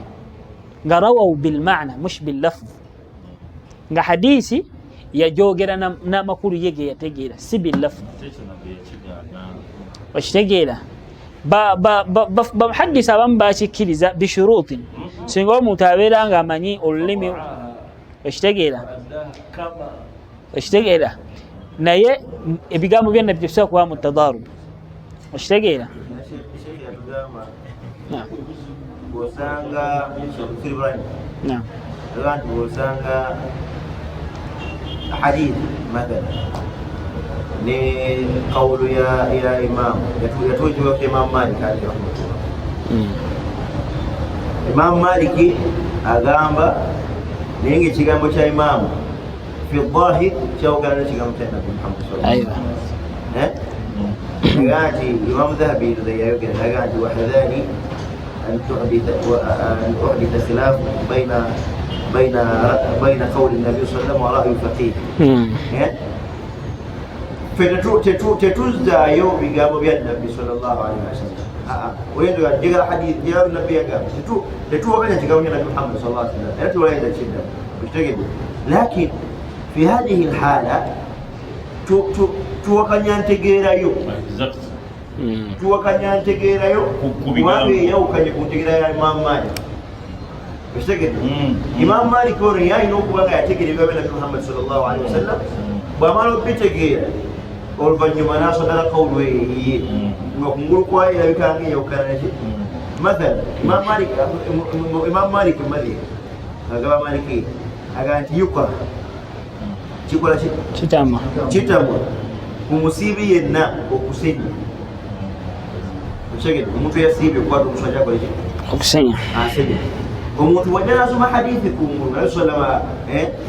nga rawahu bilmaana mush billafz nga hadisi yajogera na makulu yege yategeera si billafz wakitegeera bamuhaddisa abamu bakikkiriza bishuruutin singa omuntu abeera nga amanyi olulimi wakitegeera naye ebigambo byonna bitesobola kuba mu tadarub wakitegeera Bosanga Ibrahim. نعم. الآن بوسanga حديث مثلا لقول يا إمام يتوجه في إمام مالك عليه رحمة الله. إمام مالك أقام نيجي تجمع شيء إمام في الظاهر شو كان تجمع شيء محمد صلى الله عليه وسلم. أيوة. إمام ذهبي إذا يقول أقعد وحذاني أن تحدث خلاف بين قول النبي صلى الله عليه وسلم ورأي الفقيه. فتتوزع يوم بقام بيد النبي صلى الله عليه وسلم. وين جاء الحديث جاء النبي قام تتو بين تقول النبي محمد صلى الله عليه وسلم. لا تقول هذا الشيء لكن في هذه الحالة توكلنا تجيرا يوم. tuwakanya ntegeerayo kubanga eyawukanye ku ntegeera ya Imam Malik ekitegeera Imam Malik ono yalina okuba nga yategeera ebibaba Nabi Muhammad sallallahu alaihi wasallam bw'amala obitegeera oluvannyuma n'asomera kawulu eyiye nga kungulu kwayo erabika nga eyawukana naki mathala Imam Malik madhhab agaba Maliki aganti yukwa kikola kitama umusibi yenna okusenya omuntu yasiibye okukwata omusajja akola ki okusenya asenya omuntu wajja nasoma hadithi kungulu naye salama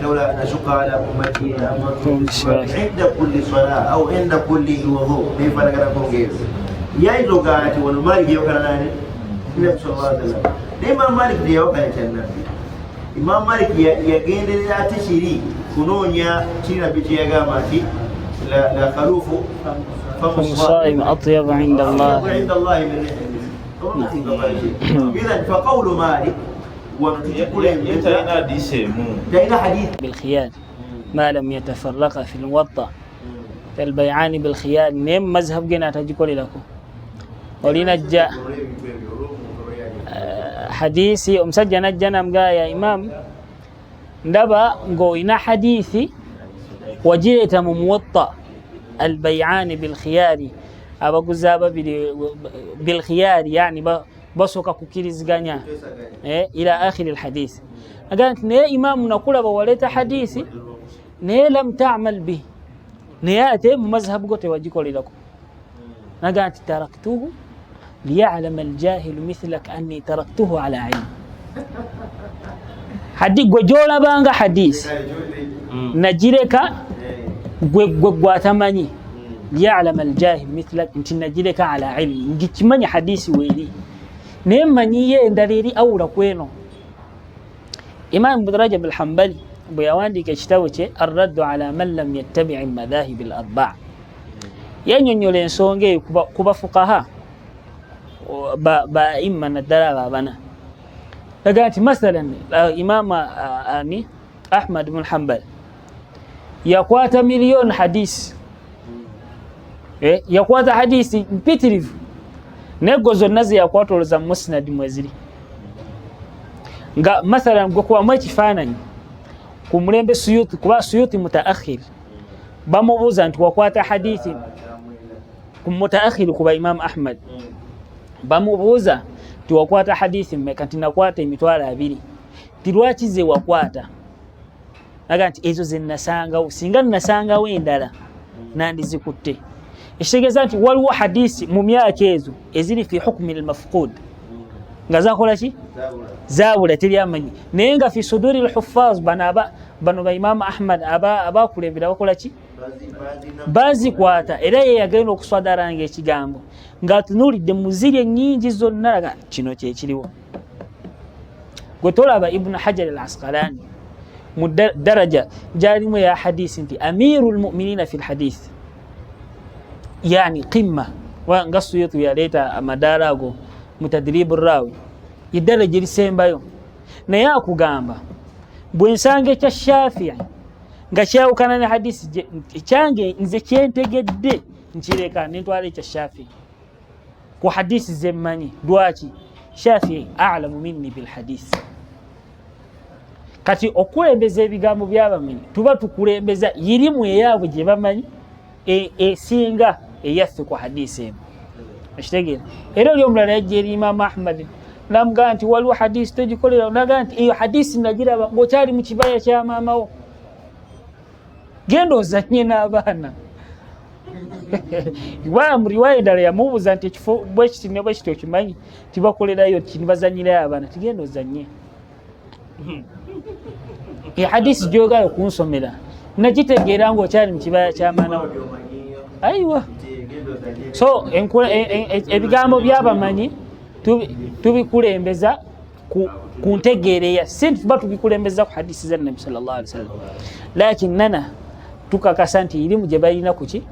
laula nashuka ala ummati inda kulli sala au inda kulli wudu nefanagana kongezi yaizoga ati wano Maliki yawakana nani nabi sallallahu alaihi wasallam Imam Malik yawakana kyannabi Imam Malik yagenderera ate kiri kunoonya kiri nabbi kyeyagamba ati la khalufu فالصائم أطيب عند الله من إذن فقول مالك بالخيار ما لم يتفرق في الموطأ البيعان بالخيار نيم مذهب جنا تجيكولي لكم ولينا جاء حديثي أمسجنا جنا مجايا إمام ndaba ngoina hadithi wajeta mu muwatta albay'an bil khiyari abaguzaba bil khiyari yani basoka kukiriziganya ila akhir al hadith agant ne imam nakula bawaleta hadithi ne lam ta'mal bi ne yate mazhab gote wajikolirako nagant taraktuhu liya'lam al jahil mithlak anni taraktuhu ala ilm hadi gwejola banga hadith najireka gwatamanyi liya'lam al-jahil mithlak inti najireka ala ilm ngikimanyi hadisi weli nemanyiye ndaliri awula kweno Imam Ibn Rajab al-Hanbali buyawandika kitabo kye ar-radd ala man lam yattabi' al-madahib al-arba' yanyonyole ensonge kuba fuqaha ba imma nadara bana لقيت مثلا إمام أحمد بن حنبل يقوات مليون حديث يقوات حديث بيتريف نقوز الناس يقوات لزم مسند موزري مثلا قوة ما تفانني كمرين بسيوط كوا سيوط متأخر بموزن وقوات حديث كم متأخر كوا إمام أحمد بموزن tuwakwata hadithi mmeka tinakwata emitwala abiri tirwakize wakwata naganti ezo zinasanga singa nasanga wendala nandizikutte ishegeza nti waliwo hadisi mu myaka ezo eziri fi hukmi al-mafqud ngazakola ki zabula tiriamanyi nenga fi suduri al-huffaz bano ba Imam Ahmad aba kulembera bakola ki bazi kwata era yagenda okuswadaranga ekigambo ngatunulidde muziri nyingi zonna laga kino kye kiriwo gotolaba Ibn Hajar al-Asqalani mu daraja jalimu ya hadisi nti amirul mu'minina fi al-hadith yani qimma wa ngasuyatu ya leta amadarago mutadrib ar-rawi idaraja lisembayo na yakugamba bwensange cha Shafi'i nga kyawukana ne hadisi kyange nze kyentegedde nkireka nentwale cha Shafi'i ku hadisi zemmanyi lwaki Shafi'i a'lamu minni bil hadith kati okulembeza ebigambo by'abamanyi tuba tukulembeza yirimu eyabwe gye bamanyi esinga eyaffe ku hadisi emu ekitegeera era oli omulala yajja eri Imam Ahmad namugamba nti waliwo hadisi togikolera naga nti eyo hadisi nagiraba ng'okyali mu kibaya kya maamawo genda ozanye n'abaana wa riwaya endala yamubuuza nti ekifo bwekiti ne bwekiti okimanyi tibakolerayo kinibazanyirayo abaana tigenda ozanye hadisi gyogala okunsomera nagitegeera ng'okyali mu kibaya kya maanawo ayiwa so ebigambo by'abamanyi tubikulembeza ku ntegeereya sinti tuba tubikulembeza ku hadisi za Nabi sallallahu alaihi wasallam lakinnana tukakasa nti irimu gye balina kuki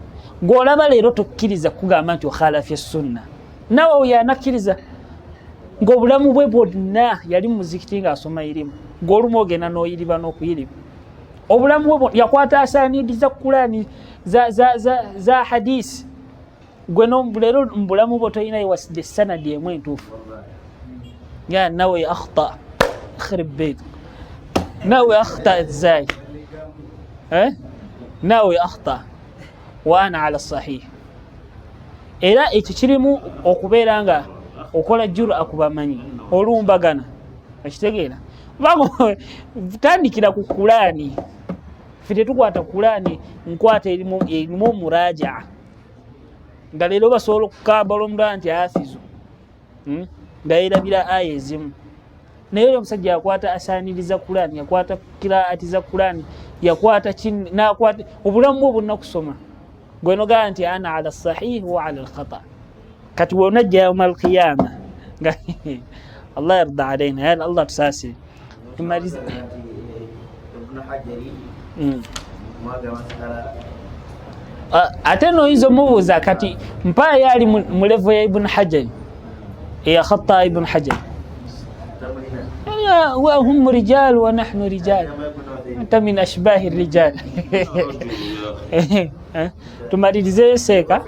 ng'olaba leero tokkiriza kugamba nti okhalafya sunna nawe yanakkiriza ng'obulamu bwe bwonna yali mu muzikiti ng'asoma irimu ng'olumu ogenda n'oyiriba n'okuyiriba obulamu bwe yakwata asaaniidi za Qur'ani za hadisi gwe leero mu bulamu bwe tolinayo wasidde sanadi emu entuufu ya nawe akhta akhrib bayt nawe akhta zai nawe akhta wa ana ala sahih era ekyo kirimu okubeera nga okola juru akubamanyi olumbagana ekitegeera Bago tandikira ku Qur'ani. Fite tukwata Qur'ani nkwata erimu muraja. Nga lero basobola okukabala omuntu nti afizu. Nga yerabira aya ezimu. Naye omusajja yakwata asaniriza Qur'ani, yakwata kiraati za Qur'ani, yakwata nakwata obulamu bwo bonna kusoma. Gweno ganti ana ala sahih wa ala al-khata. Kati wona yawm al-qiyamah. Allah yarda alaina, ya Allah tusasi. Imaliza Ibn Hajari mwaga masala ateno hizo mubuza kati mpaya yali mu level ya Ibn Hajar ya khata Ibn Hajar وهم رجال ونحن رجال أنت من أشباه الرجال تماريزي سيكا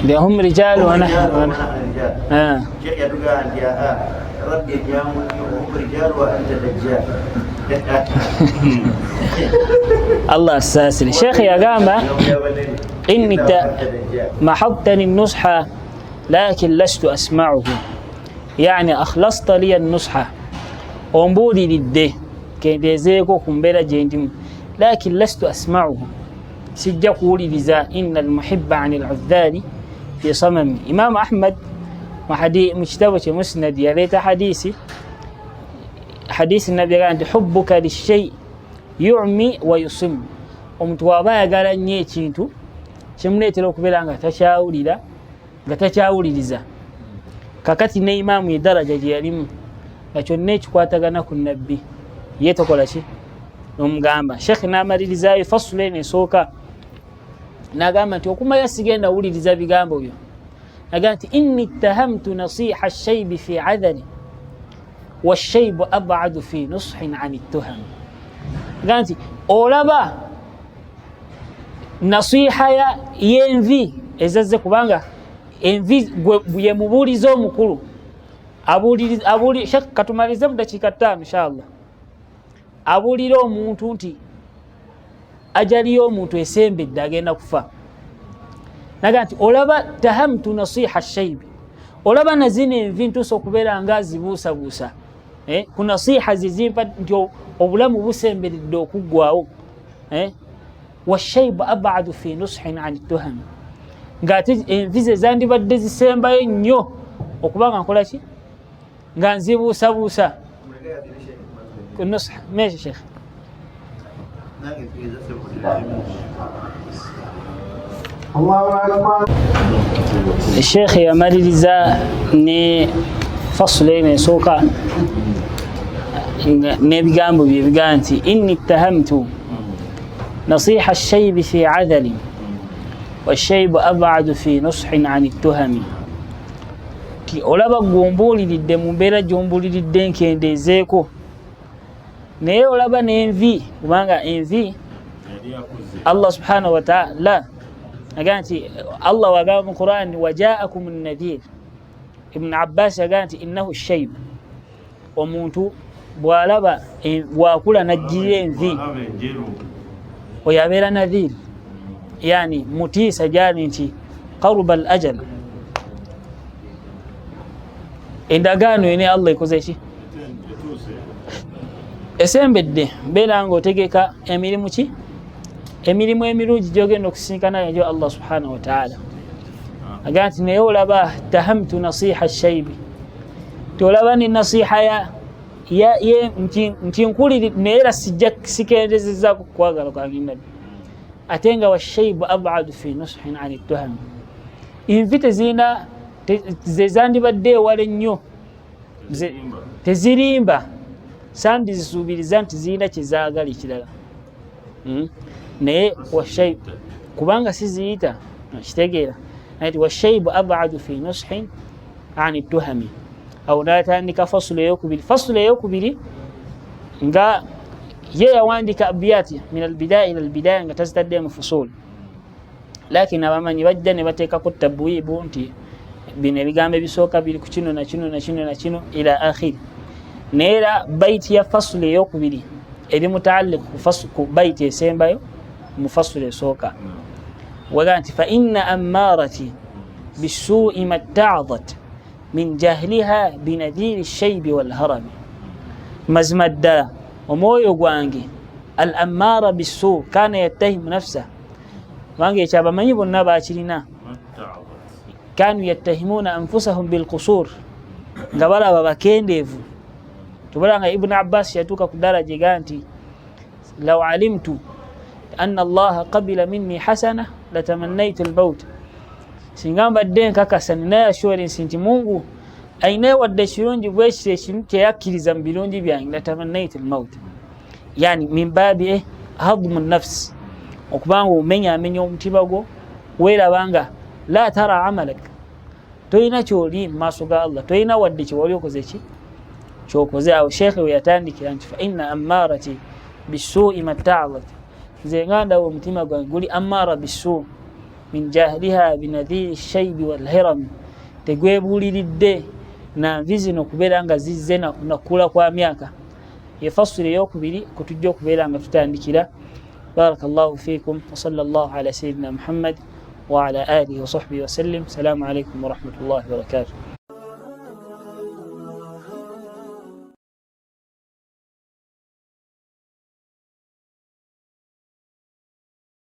هم رجال ونحن شيخ يدعو أن يا ربي هم رجال وأنت دجال الله الساسل شيخ يا جامع إني محضتني النصح لكن لست أسمعه يعني أخلصت لي النصح ومبودي للده كي زيكو كمبيرا جيندم لكن لست أسمعه سجقولي لذا إن المحب عن العذال في صمم. إمام أحمد مجتبة مسند يا ليت حديثي حديث النبي قال حبك للشيء يعمي ويصم ومتوابا قال نيتينتو شمنيت لو كبيرا تشاوري لا تشاوري لذا kakati ne imamu idaraja jyalimu nakyo ekikwatagana ku nabbi ye tokola ki nomugamba. Sheikh n'amalirizayo fasula eno esooka n'agamba nti okumanya sigenda wuliriza bigambo byo agamba nti inni ittahamtu nasiha shaybi fi adhari washaybu ab'adu fi nushin ani tuham. Agamba nti olaba nasiha y'envi ezazze kubanga envi ye mubuulizi omukulu abuulira Sheikh katumalize mu dakiika 5 inshallah abuulira omuntu nti ajaliyo omuntu esembedde agenda kufa naga nti olaba tahamtu nasiha shaybi olaba nazina envi ntuusa okubeera nga zibuusabuusa ku nasiha zizimpa nti obulamu busemberedde okuggwawo washaybu ab'adu fi nushin ani tuham nga ate envi ze zandibadde zisembayo nnyo okubanga nkola ki nga nzibuusabuusa ku nusha meshi Sheikh الشيخ يمريزا ني فصل يسوكا نبيغامبو بيغانتي اني اتهمت نصيح الشيب في عذل والشيب ابعد في نصح عن التهم كي olaba gombolidde mumbera jombolidde nkendezeeko naye olaba n'envi kubanga envi Allah subhanahu wa ta'ala aganti Allah wagamba mu Qur'an waja'akum an-nadhir. Ibn Abbas aganti innahu ash-shayb omuntu bwalaba wakula najjira envi oyabeera nadhir yani mutiisa jani nti qaruba al-ajal endagaano ene Allah ikoze ki esembedde beera ng'otegeka emirimu ki emirimu emirungi gyogenda okusinkana nayo Allah subhanahu wa ta'ala agamba nti naye olaba tahamtu nasiha shaybi tolaba ni nasiha ya nti nkuliri naye era sijja sikendezeza kwagala kwange nabbi ate nga washaybu ab'adu fi nushin ani tuham envi tezirina zezandibadde ewala ennyo tezirimba sandi zisuubiriza nti zirina kyezaagala ekirala naye washaybu kubanga siziyita kitegeera nti washaybu ab'adu fi nushin ani tuhami awo natandika fasula eyokubiri nga ye yawandika abiyati min albidaya ila albidaya nga tazitaddemu fusul lakin abamanyi bajja ne bateekako tabwibu nti bino ebigambo ebisooka biri ku kino nakino nakino nakino ila akhiri neera baiti ya fasula eyokubiri eri mutaalliq ku baiti esembayo mufassir esooka waga nti fa inna ammarati bisuu'i matta'adat min jahliha binadiri shaybi walharami mazima ddala omwoyo gwange al ammara bisuu kana yattahimu nafsa wange ekyabamanyi bonna bakirina kanu yattahimuna anfusahum bilqusur nga balaba bakendeevu tubalanga ibn abbas yatuuka ku daraja ga nti law alimtu anna allaha qabila minni hasana latamannaitu almaut singa mbadde nkakasa nina assurance nti mungu ayina wadde ekirungi bwekiro ekimu kyeyakkiriza mu birungi byange latamannaitu almaut yani min babi hadmu nafs okubanga omenyaamenya omutima gwo weerabanga la tara amalak toyina kyoli mu maaso ga allah toyina wadde kyewali okoze ki kyokoze awo sheekhe we yatandikira nti fa inna ammarati bisuu'i matta'adat nze ngandawo omutima gwange guli ammara bisuu min jahliha binadhiri shaybi walhiram tegwebuuliridde nanvi zino okubeera nga zizze nakula kwa myaka yefassiri eyokubiri kutujja okubeera nga tutandikira barakallahu fikum wa sallallahu ala sayyidina muhammad wa ala alihi wa sahbihi wa sallim. Assalamu alaikum wa rahmatullahi wa barakatuh.